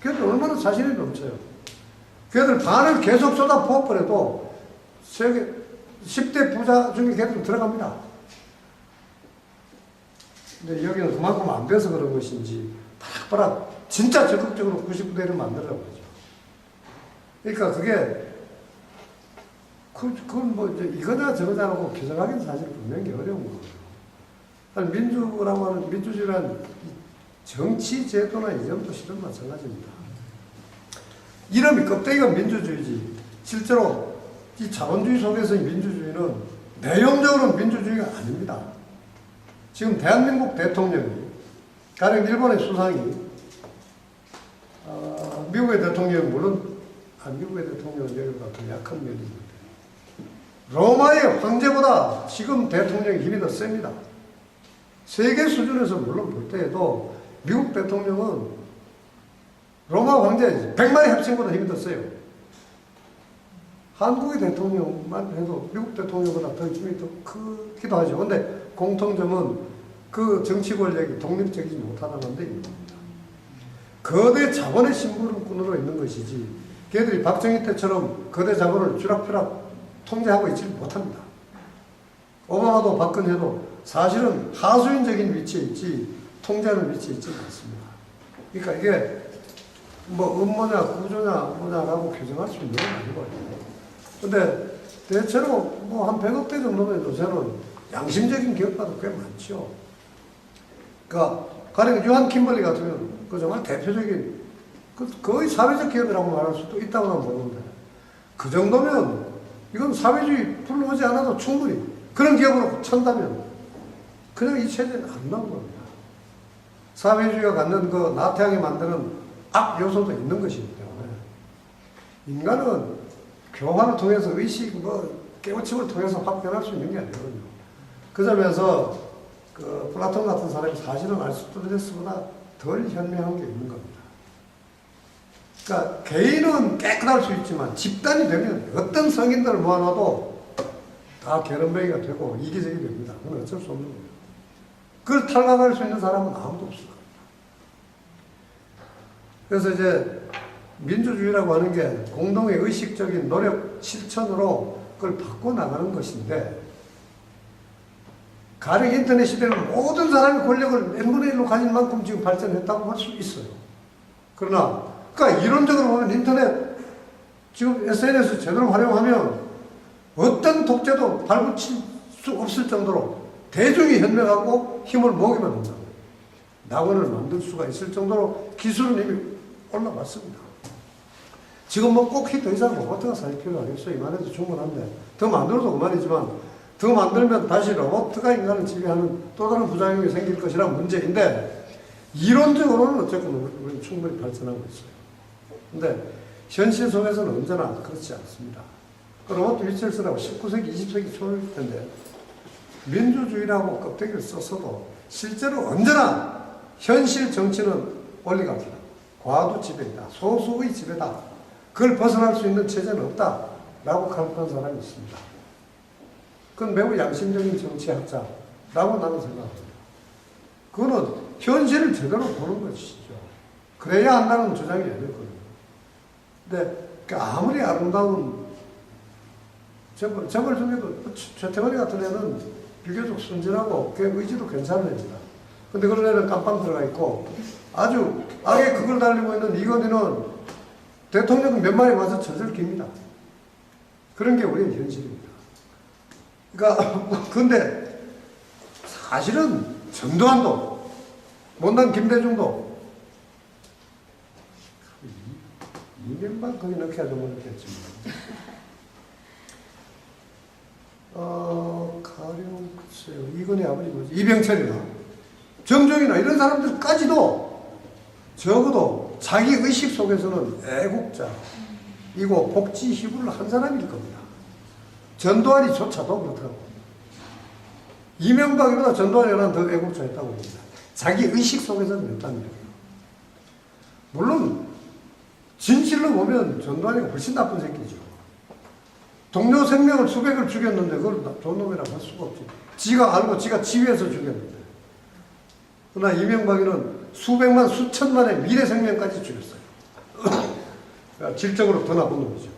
걔들 얼마나 자신이 넘쳐요. 걔들 반을 계속 쏟아 부어버려도 세계 10대 부자 중에 걔들 들어갑니다. 근데 여기는 그만큼 안 돼서 그런 것인지 바락바락 진짜 적극적으로 99대를 만들라고 하죠. 그러니까 그게 그건 뭐 이제 이거냐 저거냐라고 규정하기는 사실 분명히 어려운 거예요. 민주라고 하는 민주주의란 정치 제도나 이념도 실은 마찬가지입니다. 이름이 껍데기가 민주주의지 실제로 이 자본주의 속에서의 민주주의는 내용적으로는 민주주의가 아닙니다. 지금 대한민국 대통령이 가령 일본의 수상이 미국의 대통령은 물론 미국의 대통령은 여기가 더 약한 면이 있는데 로마의 황제보다 지금 대통령의 힘이 더 셉니다. 세계 수준에서 물론 볼 때에도 미국 대통령은 로마 황제 100마리 합친보다 힘이 더 세요. 한국의 대통령만 해도 미국 대통령보다 더 힘이 더 크기도 하죠. 근데 공통점은 그 정치 권력이 독립적이지 못하다는 데 있는 겁니다. 거대 자본의 심부름꾼으로 있는 것이지 걔들이 박정희 때처럼 거대 자본을 쥐락펴락 통제하고 있지 못합니다. 오바마도 박근혜도 사실은 하수인적인 위치에 있지 통제하는 위치에 있지 않습니다. 그러니까 이게 뭐 음모냐 구조냐 뭐냐라고 규정할 수 있는 건 아니고요. 근데 대체로 뭐 한 100억 대 정도면 요새는 양심적인 기업가도 꽤 많죠. 그러니까 가령 유한 킴벌리 같으면 그 정말 대표적인 거의 사회적 기업이라고 말할 수도 있다고는 보는데 그 정도면 이건 사회주의 불러오지 않아도 충분히 그런 기업으로 찬다면 그냥 이 체제는 안 나온 겁니다. 사회주의가 갖는 그 나태하게 만드는 악 요소도 있는 것이기 때문에 인간은 교환을 통해서 의식, 깨우침을 통해서 확변할 수 있는 게 아니거든요. 그 점에서 그 플라톤 같은 사람이 사실은 아리스토텔레스보다 덜 현명한 게 있는 겁니다. 그러니까 개인은 깨끗할 수 있지만 집단이 되면 어떤 성인들을 모아놔도 다 게으름뱅이가 되고 이기적이 됩니다. 그건 어쩔 수 없는 거예요. 그걸 탈락할 수 있는 사람은 아무도 없을 겁니다. 그래서 이제 민주주의라고 하는 게 공동의 의식적인 노력, 실천으로 그걸 바꿔나가는 것인데 가령 인터넷 시대는 모든 사람이 권력을 n분의 1로 가진 만큼 지금 발전했다고 할 수 있어요. 그러나 그러니까 이론적으로 보면 인터넷 지금 SNS 제대로 활용하면 어떤 독재도 발붙일 수 없을 정도로 대중이 현명하고 힘을 모으기만 한다고 낙원을 만들 수가 있을 정도로 기술은 이미 올라왔습니다. 지금 뭐 꼭 더 이상 로봇가 살 필요 아니겠어요. 이만해도 충분한데 더 만들어도 그만이지만 더 만들면 다시 로봇가 인간을 지배하는 또 다른 부작용이 생길 것이란 문제인데 이론적으로는 어쨌든 우리는 충분히 발전하고 있어요. 근데 현실 속에서는 언제나 그렇지 않습니다. 로버트 미첼스라고 19세기, 20세기 초일 텐데 민주주의라고 껍데기를 썼어도 실제로 언제나 현실 정치는 올리가키다. 과도 지배이다. 소수의 지배다. 그걸 벗어날 수 있는 체제는 없다라고 칼퇴한 사람이 있습니다. 그건 매우 양심적인 정치학자라고 나는 생각합니다. 그거는 현실을 제대로 보는 것이죠. 그래야 한다는 주장이 아니거든요. 근데 아무리 아름다운 저걸 중에도 최태원이 같은 애는 비교적 순진하고 꽤 의지도 괜찮은 애입니다. 근데 그런 애는 깜빵 들어가 있고 아주 악에 극을 달리고 있는 이건희는 대통령 몇 마리 와서 저절 깁니다. 그런 게 우리의 현실입니다. 그러니까 근데 사실은 전두환도 못난 김대중도 이명박 거기 넣게 하려고 했겠지만 가령 글쎄요 이건희 아버지 뭐지 이병철이나 정종이나 이런 사람들까지도 적어도 자기 의식 속에서는 애국자이고 복지 희부를 한 사람일 겁니다. 전두환이조차도 그렇다고. 이명박이보다 전두환이보다 더 애국자였다고 봅니다. 자기 의식 속에서는 그랬다는 얘기예요. 물론 진실로 보면 전두환이가 훨씬 나쁜 새끼죠. 동료 생명을 수백을 죽였는데 그걸 좋은 놈이라고 할 수가 없지. 지가 알고 지가 지휘해서 죽였는데. 그러나 이명박이는 수백만 수천만의 미래 생명까지 죽였어요. 그러니까 질적으로 더 나쁜 놈이죠.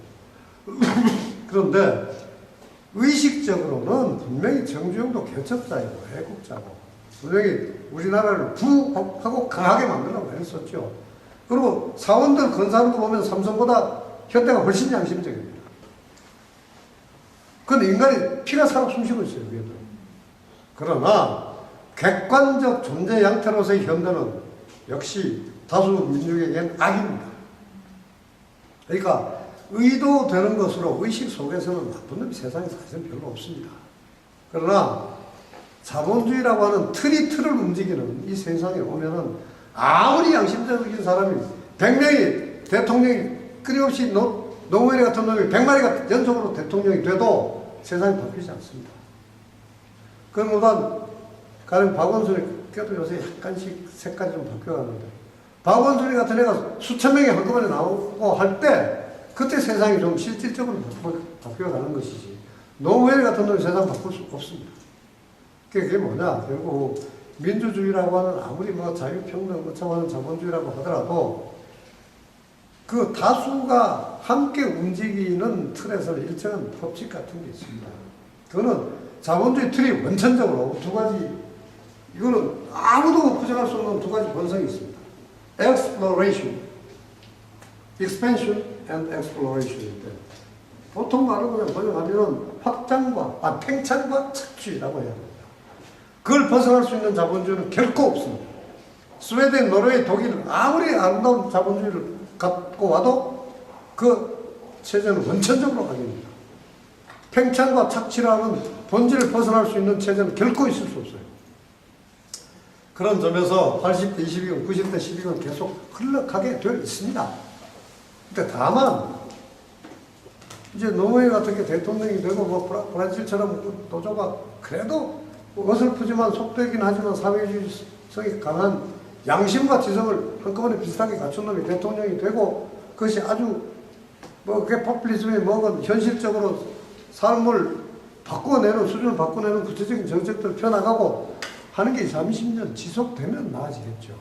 그런데 의식적으로는 분명히 정주영도 개척자이고 애국자고 분명히 우리나라를 부하고 강하게 만들려고 했었죠. 그리고 사원들 건사하는 거 보면 삼성보다 현대가 훨씬 양심적입니다. 그런데 인간이 피가 살아 숨쉬고 있어요. 위에도. 그러나 객관적 존재 양태로서의 현대는 역시 다수 민족에겐 악입니다. 그러니까 의도되는 것으로 의식 속에서는 나쁜 놈이 세상에 사실은 별로 없습니다. 그러나 자본주의라고 하는 틀을 움직이는 이 세상에 오면은 아무리 양심적인 사람이 100명이 대통령이 끊임없이 노무현 같은 놈이 100마리가 연속으로 대통령이 돼도 세상이 바뀌지 않습니다. 그보다 가령 박원순이 껴도 요새 약간씩 색깔이 좀 바뀌어가는데 박원순이 같은 애가 수천 명이 한꺼번에 나오고 할 때 그때 세상이 좀 실질적으로 바뀌어가는 것이지 노무현 같은 놈이 세상 바꿀 수 없습니다. 그게 뭐냐 결국 민주주의라고 하는 아무리 뭐 자유평등 어쩌고 하는 자본주의라고 하더라도 그 다수가 함께 움직이는 틀에서 일정한 법칙 같은 게 있습니다. 그거는 자본주의 틀이 원천적으로 두 가지, 이거는 아무도 부정할 수 없는 두 가지 본성이 있습니다. exploration, expansion and exploration인데 보통 말로 그냥 번역하면 확장과, 팽창과 착취라고 해야 됩니다. 그걸 벗어날 수 있는 자본주의는 결코 없습니다. 스웨덴, 노르웨이, 독일 아무리 아름다운 자본주의를 갖고 와도 그 체제는 원천적으로 악입니다. 팽창과 착취라는 본질을 벗어날 수 있는 체제는 결코 있을 수 없어요. 그런 점에서 80대 22건, 90대 12건 계속 흘러가게 되어 있습니다. 근데 다만 이제 노무현 같은 게 대통령이 되고 뭐 브라질처럼 노조가 그래도 어설프지만 속되긴 하지만 사회주의성이 강한 양심과 지성을 한꺼번에 비슷하게 갖춘 놈이 대통령이 되고 그것이 아주 뭐 그게 포퓰리즘이 뭐건 현실적으로 삶을 바꿔내는 수준을 바꿔내는 구체적인 정책들을 펴나가고 하는 게 30년 지속되면 나아지겠죠.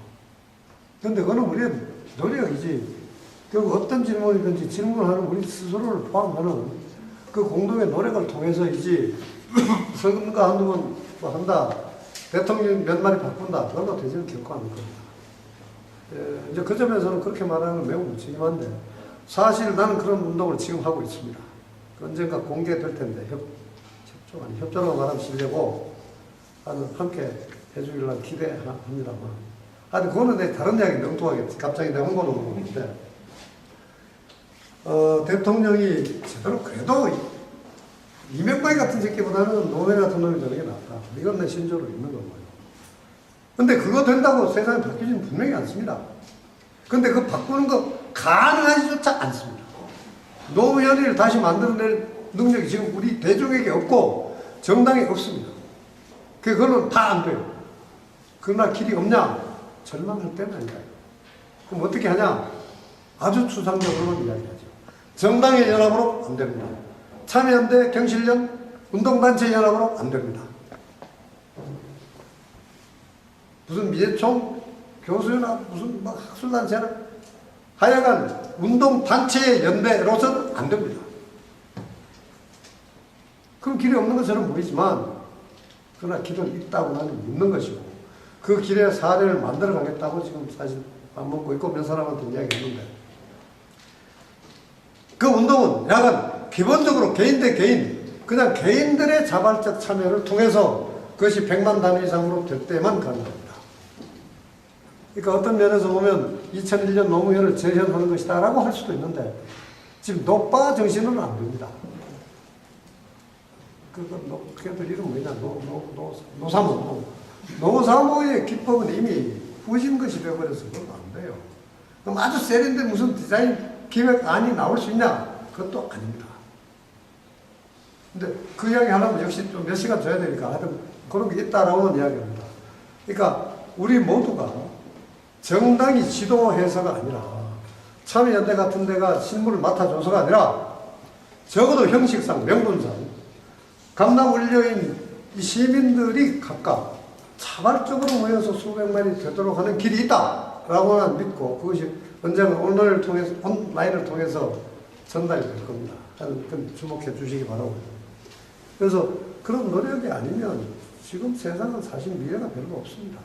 그런데 그거는 우리의 노력이지. 결국 어떤 질문이든지 질문하는 우리 스스로를 포함하는 그 공동의 노력을 통해서이지 선거 한두 번 뭐 한다, 대통령 몇 마리 바꾼다, 그걸로 되지는 결코 않을 겁니다. 이제 그 점에서는 그렇게 말하는 건 매우 무책임한데 사실 나는 그런 운동을 지금 하고 있습니다. 언젠가 공개될 텐데 협조라고 말하면 실례고 함께 해주기를 기대합니다만 아니 그거는 내 다른 이야기인데 엉뚱하게 갑자기 내 홍보를 오는 건데 대통령이 제대로 그래도 이명박 같은 새끼보다는 노무현 같은 놈이 되는 게 낫다. 이건 내 신조로 있는 거고요. 근데 그거 된다고 세상이 바뀌지는 분명히 않습니다. 근데 그 바꾸는 거 가능하지조차 않습니다. 노무현을 다시 만들어낼 능력이 지금 우리 대중에게 없고 정당에 없습니다. 그거는 다 안 돼요. 그러나 길이 없냐? 절망할 때는 아니다. 그럼 어떻게 하냐? 아주 추상적으로만 이야기하죠. 정당의 연합으로 안 됩니다. 참여연대, 경실련, 운동단체 연합으로 안 됩니다. 무슨 미래총, 교수연합, 무슨 막 학술단체나 하여간 운동단체의 연대로서는 안 됩니다. 그럼 길이 없는 것처럼 보이지만 그러나 길은 있다고 나는 믿는 것이고 그 길에 사례를 만들어 가겠다고 지금 사실 밥 먹고 있고 몇 사람한테 이야기했는데 그 운동은 약간 기본적으로 개인 대 개인, 그냥 개인들의 자발적 참여를 통해서 그것이 100만 단위 이상으로 될 때만 가능합니다. 그러니까 어떤 면에서 보면 2001년 노무현을 재현하는 것이다 라고 할 수도 있는데 지금 노빠 정신은 안 됩니다. 걔들 이름 뭐냐? 노사모. 노사모의 기법은 이미 후진 것이 되어버려서 그건 안 돼요. 그럼 아주 세련된 무슨 디자인 기획안이 나올 수 있냐? 그것도 아닙니다. 근데 그 이야기 하려면 역시 좀 몇 시간 줘야 되니까 하여튼 그런 게 있다라고는 이야기합니다. 그러니까 우리 모두가 정당이 지도해서가 아니라 참여연대 같은 데가 실무를 맡아줘서가 아니라 적어도 형식상, 명분상 감남울려인 이 시민들이 각각 자발적으로 모여서 수백 마리 되도록 하는 길이 있다라고는 믿고 그것이 언젠가 온라인을 통해서 전달이 될 겁니다. 그건 주목해 주시기 바라고요. 그래서 그런 노력이 아니면 지금 세상은 사실 미래가 별로 없습니다.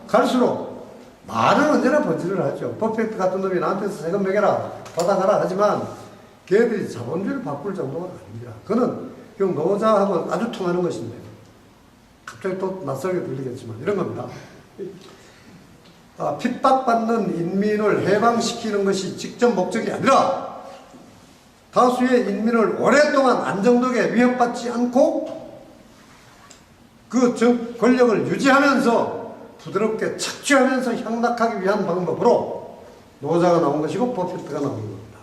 갈수록 말은 언제나 번지를 하죠. 퍼펙트 같은 놈이 나한테서 세금 매겨라, 받아가라 하지만 걔들이 자본주의를 바꿀 정도는 아닙니다. 그는 그 노자하고 아주 통하는 것인데 갑자기 또 낯설게 들리겠지만 이런 겁니다. 핍박받는 인민을 해방시키는 것이 직접 목적이 아니라 다수의 인민을 오랫동안 안정되게 위협받지 않고 그 권력을 유지하면서 부드럽게 착취하면서 향락하기 위한 방법으로 노자가 나온 것이고 퍼펙트가 나온 겁니다.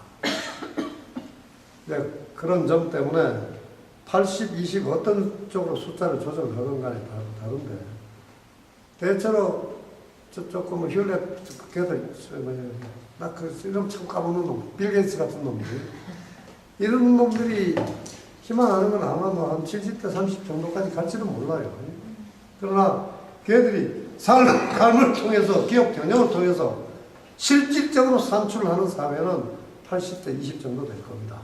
네, 그런 점 때문에 80, 20 어떤 쪽으로 숫자를 조정하건 간에 다른데 대체로 조금 휴렛 걔들 나그 이름 참 까먹는 놈, 빌 게이츠 같은 놈들 이런 놈들이 희망하는 건 아마 뭐 한 70대 30 정도까지 갈지는 몰라요. 그러나 걔들이 삶을 통해서 기업 경영을 통해서 실질적으로 산출하는 사회는 80대 20 정도 될 겁니다.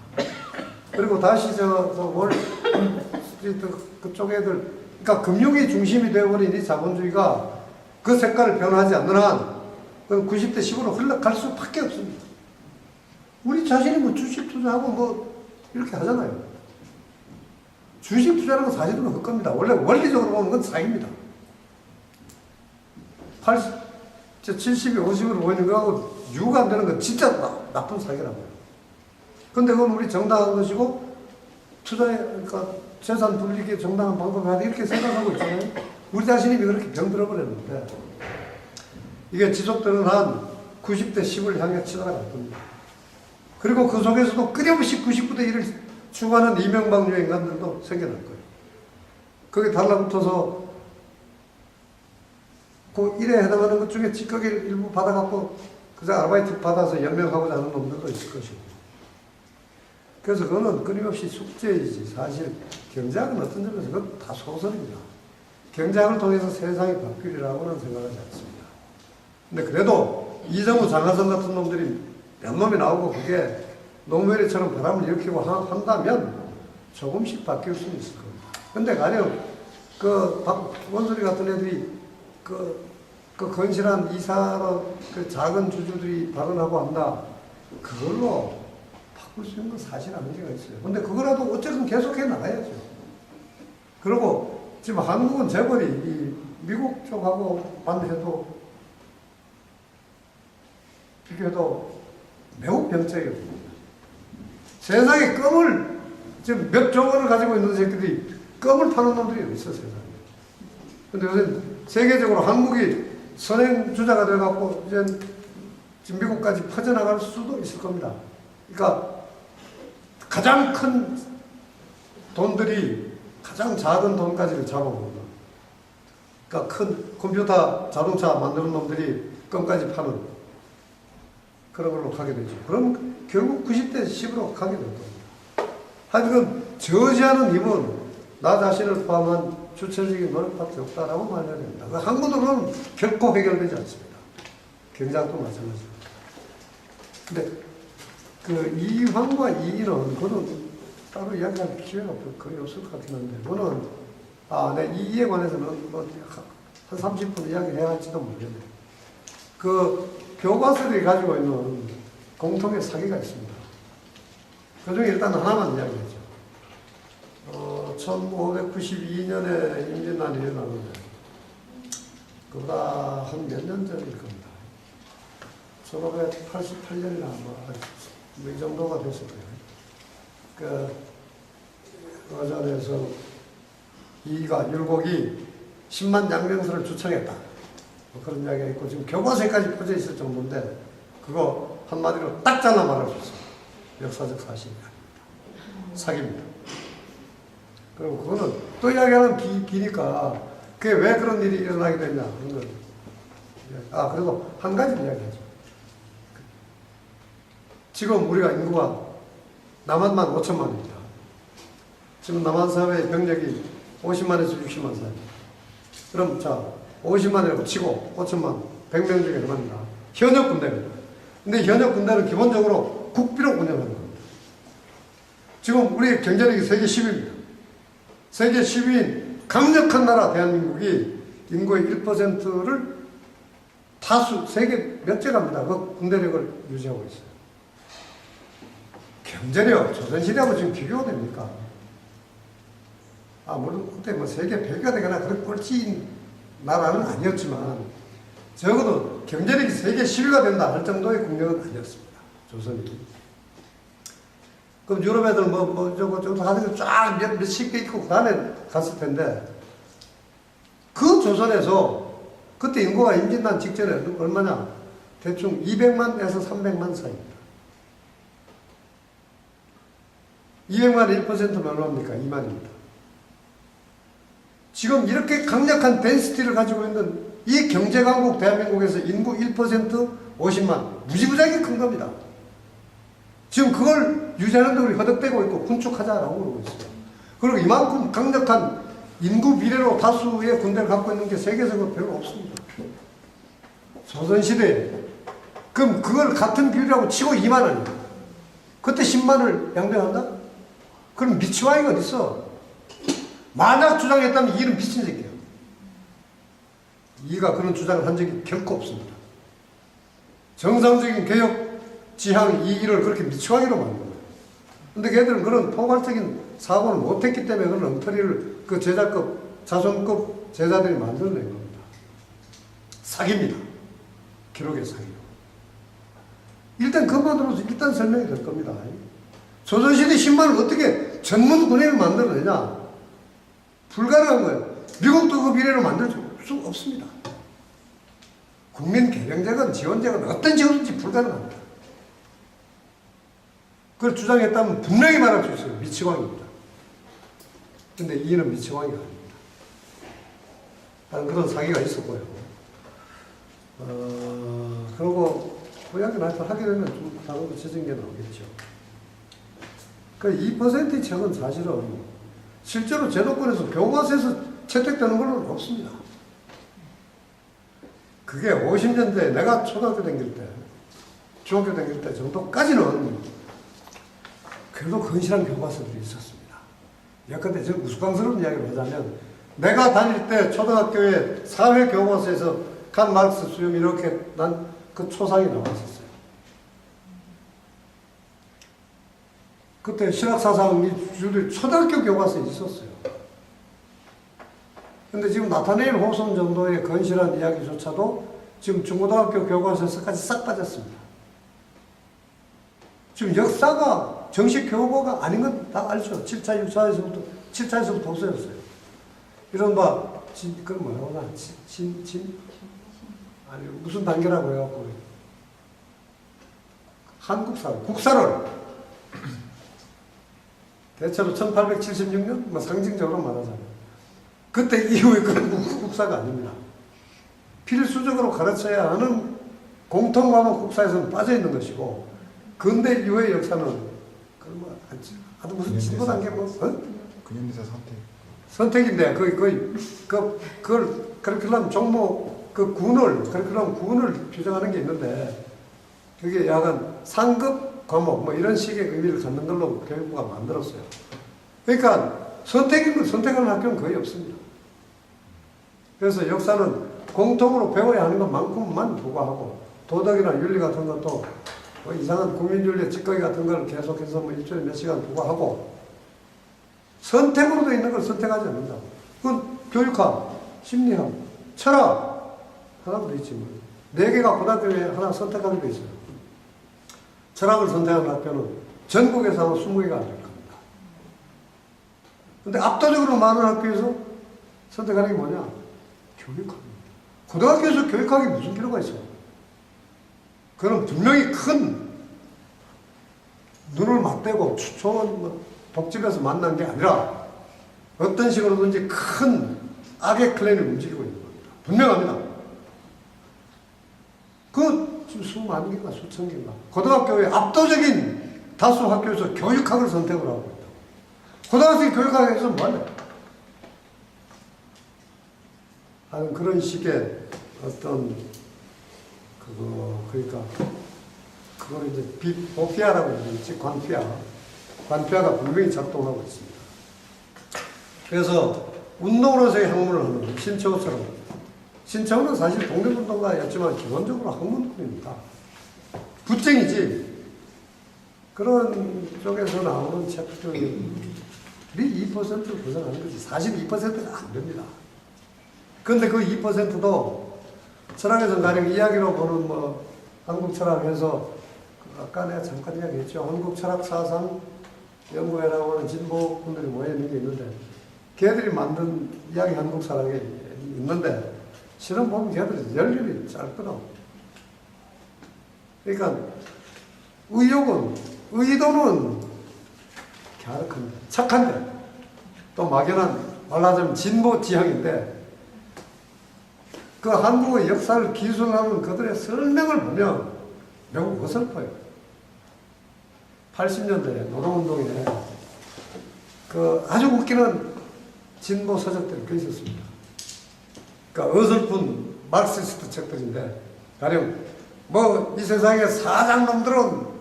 그리고 다시 월스트리트 그쪽 애들, 그러니까 금융이 중심이 되어버린 이 자본주의가 그 색깔을 변화하지 않는 한 90대 10으로 흘러갈 수밖에 없습니다. 우리 자신이 뭐 주식 투자하고 뭐 이렇게 하잖아요. 주식 투자라는 건 사실은 헛겁니다. 원래 원리적으로 보면 그건 사기입니다. 70이 50으로 보이는 거하고 유가 안 되는 건 진짜 나쁜 사기라고요. 근데 그건 우리 정당한 것이고 투자에, 그러니까 재산 불리기 정당한 방법이 하다 이렇게 생각하고 있잖아요. 우리 자신이 그렇게 병들어 버렸는데 이게 지속되는 한 90대 10을 향해 치달아갈 겁니다. 그리고 그 속에서도 끊임없이 99대 1을 추구하는 이명박류의 인간들도 생겨날 거예요. 거기 달라붙어서 그 일에 해당하는 것 중에 찌꺼기를 일부 받아갖고 그저 아르바이트 받아서 연명하고자 하는 놈들도 있을 것이고. 그래서 그거는 끊임없이 숙제이지 사실 경제학은 어떤 점에서 그건 다 소설입니다. 경제학을 통해서 세상이 바뀌리라고는 생각하지 않습니다. 근데 그래도 이정우 장하성 같은 놈들이 몇 놈이 나오고 그게 노무현이처럼 바람을 일으키고 한다면 조금씩 바뀔 수는 있을 겁니다. 근데 가령 그 원소리 같은 애들이 그 건실한 이사로 그 작은 주주들이 발언하고 한다. 그걸로 바꿀 수 있는 건 사실 한계가 있어요. 근데 그거라도 어쨌든 계속해 나가야죠. 그리고 지금 한국은 재벌이 이 미국 쪽하고 반해도 비교해도 매우 병적이거든요. 세상에 껌을 지금 몇 조 원을 가지고 있는 새끼들이 껌을 파는 놈들이 어디 있어 세상에. 근데 요새 세계적으로 한국이 선행주자가 돼갖고 이제 지금 미국까지 퍼져나갈 수도 있을 겁니다. 그러니까 가장 큰 돈들이 가장 작은 돈까지를 잡아먹는. 그러니까 큰 컴퓨터 자동차 만드는 놈들이 껌까지 파는 그런 걸로 가게 되죠. 그럼 결국 90대 10으로 가게 될 겁니다. 하여튼 저지하는 힘은 나 자신을 포함한 주체적인 노력밖에 없다라고 말해야 됩니다. 학문으로는 결코 해결되지 않습니다. 경제학도 마찬가지입니다. 근데 그 이황과 이인은 그거는 따로 이야기할 기회가 거의 없을 것 같긴 한데 그거는 내 이에 관해서는 뭐 한 30분 이야기해야 할지도 모르겠네요. 그 교과서들이 가지고 있는 공통의 사기가 있습니다. 그 중에 일단 하나만 이야기하죠. 1592년에 임진난이 일어나는데 그보다 한 몇 년 전일 겁니다. 1588년이나 이 정도가 됐을 거예요. 그 어전에서 율곡이 10만 양명서를 주청했다. 뭐 그런 이야기가 있고 지금 교과서에까지 퍼져 있을 정도인데 그거 한마디로 딱 잘라 말할 수 있어요. 역사적 사실이 아닙니다. 사기입니다. 그리고 그거는 또 이야기하면 기니까 그게 왜 그런 일이 일어나게 됐냐 그런 걸. 그래도 한 가지 이야기하죠. 지금 우리가 인구가 남한만 5천만입니다. 지금 남한 사회의 병력이 50만에서 60만 사이. 그럼 자 50만이라고 치고 5천만 100명 중에 얼마입니까? 현역 군대입니다. 근데 현역 군대는 기본적으로 국비로 운영하는 겁니다. 지금 우리의 경제력이 세계 10위입니다. 세계 10위인 강력한 나라 대한민국이 인구의 1%를 다수 세계 몇째 갑니다. 그 군대력을 유지하고 있어요. 경제력 조선시대하고 지금 비교가 됩니까? 물론 그때 뭐 세계 100위가 되거나 그런 꼴찌인 나라는 아니었지만 적어도 경제력이 세계 10위가 된다 할 정도의 국력은 아니었습니다. 조선이. 그럼 유럽 애들 저거 하는 거 쫙 몇십 개 있고 그 다음에 갔을 텐데 그 조선에서 그때 인구가 임진난 직전에 얼마냐? 대충 200만에서 300만 사이입니다. 200만 1%면 얼마입니까? 2만입니다. 지금 이렇게 강력한 덴시티를 가지고 있는 이 경제강국 대한민국에서 인구 1% 50만 무지무지하게 큰 겁니다. 지금 그걸 유지하는데 우리 허덕대고 있고 군축하자라고 그러고 있어요. 그리고 이만큼 강력한 인구 비례로 다수의 군대를 갖고 있는 게 세계적으로 별로 없습니다. 조선시대에. 그럼 그걸 같은 비율이라고 치고 2만 원이에요. 그때 10만을 양병한다? 그럼 미치광이가 어딨어? 만약 주장했다면 이는 미친 새끼야. 이가 그런 주장을 한 적이 결코 없습니다. 정상적인 개혁 지향 이 일을 그렇게 미치광이로 만든 거예요. 근데 걔들은 그런 포괄적인 사고를 못했기 때문에 그런 엉터리를 그 제자급, 자손급 제자들이 만들어낸 겁니다. 사기입니다. 기록의 사기로. 일단 그것만으로도 일단 설명이 될 겁니다. 조선시대 10만을 어떻게 전문 군행을 만들어내냐? 불가능한 거예요. 미국도 그 비례로 만들 수 없습니다. 국민 개병제건 지원제건 어떤 지원인지 불가능합니다. 그걸 주장했다면 분명히 말할 수 있어요. 미치광입니다. 근데 이는 미치광이가 아닙니다. 그런 사기가 있었고요. 그리고 고약은 하여튼 하게 되면 좀 다른 지진 게 나오겠죠. 그 2%의 책은 사실은 실제로 제도권에서 교과서에서 채택되는 건 없습니다. 그게 50년대 내가 초등학교 다닐 때, 중학교 다닐 때 정도까지는 그래도 건실한 교과서들이 있었습니다. 예컨대 저 우스꽝스러운 이야기를 하자면 내가 다닐 때 초등학교에 사회 교과서에서 칸 마르크스 수염 이렇게 난 그 초상이 나왔었어요. 그때 신학사상이 주들 초등학교 교과서에 있었어요. 근데 지금 나타네일 호손 정도의 건실한 이야기조차도 지금 중고등학교 교과서에서까지 싹 빠졌습니다. 지금 역사가 정식 교과가 아닌 건 다 알죠. 7차, 6차에서부터, 7차에서부터 없어졌어요. 이런 그런 뭐라고 하나, 아니, 무슨 단계라고 해갖고, 한국사, 국사를, 대체로 1876년, 뭐 상징적으로 말하자면, 그때 이후에 그런 국사가 아닙니다. 필수적으로 가르쳐야 하는 공통과목 국사에서는 빠져있는 것이고, 근대 이후의 역사는, 아주 무슨 진보 단계 뭐, 근현대사 선택. 선택인데, 그걸 커리큘럼 종목, 커리큘럼 군을 규정하는 게 있는데, 그게 약간 상급 과목, 뭐 이런 식의 의미를 갖는 걸로 교육부가 만들었어요. 그러니까 선택하는 학교는 거의 없습니다. 그래서 역사는 공통으로 배워야 하는 것만큼만 부과하고, 도덕이나 윤리 같은 것도 뭐 이상한 국민윤리 찌꺼기 같은 걸 계속해서 뭐 일주일에 몇 시간 부과하고, 선택으로 돼 있는 걸 선택하지 않는다. 그건 교육학, 심리학, 철학, 하나도 돼 있지 뭐. 4개가 고등학교에 하나 선택하게 돼 있어요. 철학을 선택하는 학교는 전국에서 아마 20개가 안 될 겁니다. 근데 압도적으로 많은 학교에서 선택하는 게 뭐냐? 교육학입니다. 고등학교에서 교육학이 무슨 필요가 있어요? 그건 분명히 큰 눈을 맞대고 좋은 독집에서 만난 게 아니라 어떤 식으로든지 큰 악의 클랜이 움직이고 있는 겁니다. 분명합니다. 그 지금 수만 개인가 수천 개인가 고등학교의 압도적인 다수 학교에서 교육학을 선택을 하고 있다. 고등학생 교육학에서 뭐하냐? 하는 그런 식의 어떤 그러니까 그걸 이제 보피아라고 하지 관피아가 분명히 작동하고 있습니다. 그래서 운동으로서의 학문을 하는 신채호처럼 신채호는 사실 독립운동가였지만 기본적으로 학문꾼입니다. 붓쟁이지. 그런 쪽에서 나오는 책들이 2%를 구성하는 거지 42%가 안 됩니다. 그런데 그 2%도 철학에서 가령 이야기로 보는 뭐 한국 철학에서 아까 내가 잠깐 이야기했죠. 한국 철학 사상 연구회라고 하는 진보 분들이 모여 있는 게 있는데 걔들이 만든 이야기 한국 철학에 있는데 실은 보면 걔들이 연륜이 짧거든. 그러니까 의도는 갸륵한데 착한데 또 막연한 말하자면 진보 지향인데 그 한국의 역사를 기술하는 그들의 설명을 보면 매우 어설퍼요. 80년대 노동운동에 그 아주 웃기는 진보 서적들이 꽤 있었습니다. 그러니까 어설픈 마르크시스트 책들인데 가령 뭐 이 세상에 사장놈들은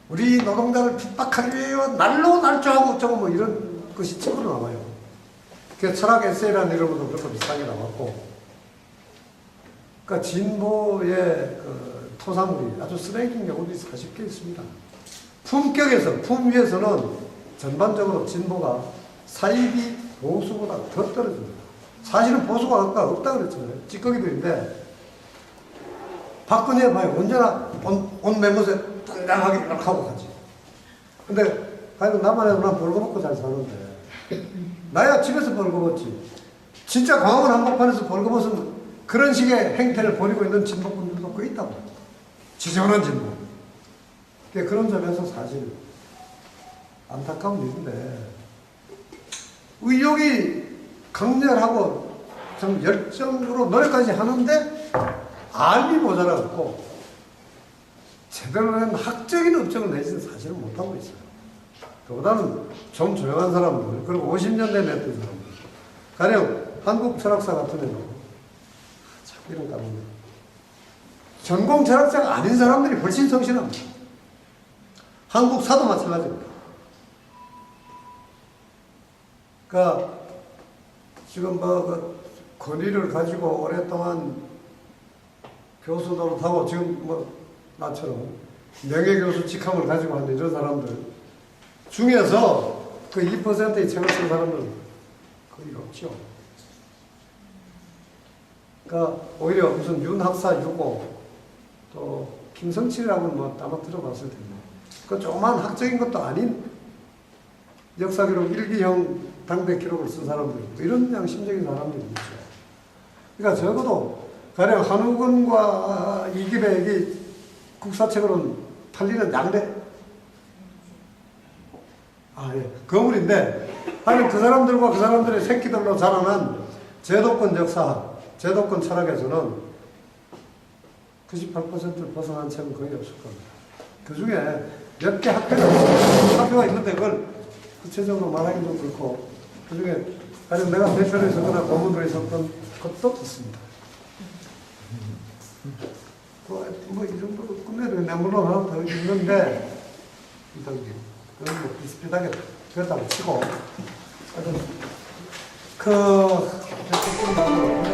우리 노동자를 핍박하기 위해 날로 날조하고 어쩌고 뭐 이런 것이 책으로 나와요. 그 철학 에세이라는 이름으로 그렇게 비슷하게 나왔고, 그러니까 진보의 그 토사물이 아주 쓰레기인 경우도 사실 꽤 있습니다. 품격에서, 품위에서는 전반적으로 진보가 사이비 보수보다 더 떨어집니다. 사실은 보수가 아까 없다 그랬잖아요. 찌꺼기들인데, 박근혜 봐요. 언제나 옷 매무새 당당하게 이렇게 하고 가지. 근데, 과연 나만 해도 난 벌거벗고 잘 사는데, 나야 집에서 벌거벗지. 진짜 광화문 한복판에서 벌거벗은 그런 식의 행태를 벌이고 있는 진보분들도 꽤 있다고. 지저분한 진보. 그런 점에서 사실 안타까운 일인데, 의욕이 강렬하고 좀 열정으로 노력까지 하는데 알이 모자라고 제대로 된 학적인 업적을 내지는 사실은 못하고 있어요. 그보다는 좀 조용한 사람들, 그리고 50년대 냈던 사람들, 가령 한국 철학사 같은 애도 참 이런 까입니다. 전공 철학자가 아닌 사람들이 훨씬 성실합니다. 한국 사도 마찬가지입니다. 그러니까 지금 뭐 그 권위를 가지고 오랫동안 교수 노릇하고 지금 뭐 나처럼 명예교수 직함을 가지고 하는 이런 사람들 중에서 그 2%의 책을 쓴 사람들은 거의 없죠. 그러니까 오히려 무슨 윤학사 유고 또 김성칠이라고는 뭐 아마 들어봤을 텐데 그 조그만 학적인 것도 아닌 역사기록 일기형 당대 기록을 쓴 사람들 이런 양심적인 사람들이 있죠. 그러니까 적어도 가령 한우건과 이기백이 국사책으로는 팔리는 양대 거물인데 아니 그 사람들과 그 사람들의 새끼들로 자라난 제도권 역사, 제도권 철학에서는 98%를 벗어난 책은 거의 없을 겁니다. 그 중에 몇 개 학교가 있는데 그걸 구체적으로 말하기 좀 그렇고 그 중에 가령 내가 대표로 있었거나 고문으로 있었던 것도 있습니다. 뭐 이 정도로 끝내야 되겠네. 물론 하나 더 있는데 그건 뭐 비슷비슷하게 그렇다고 치고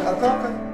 아까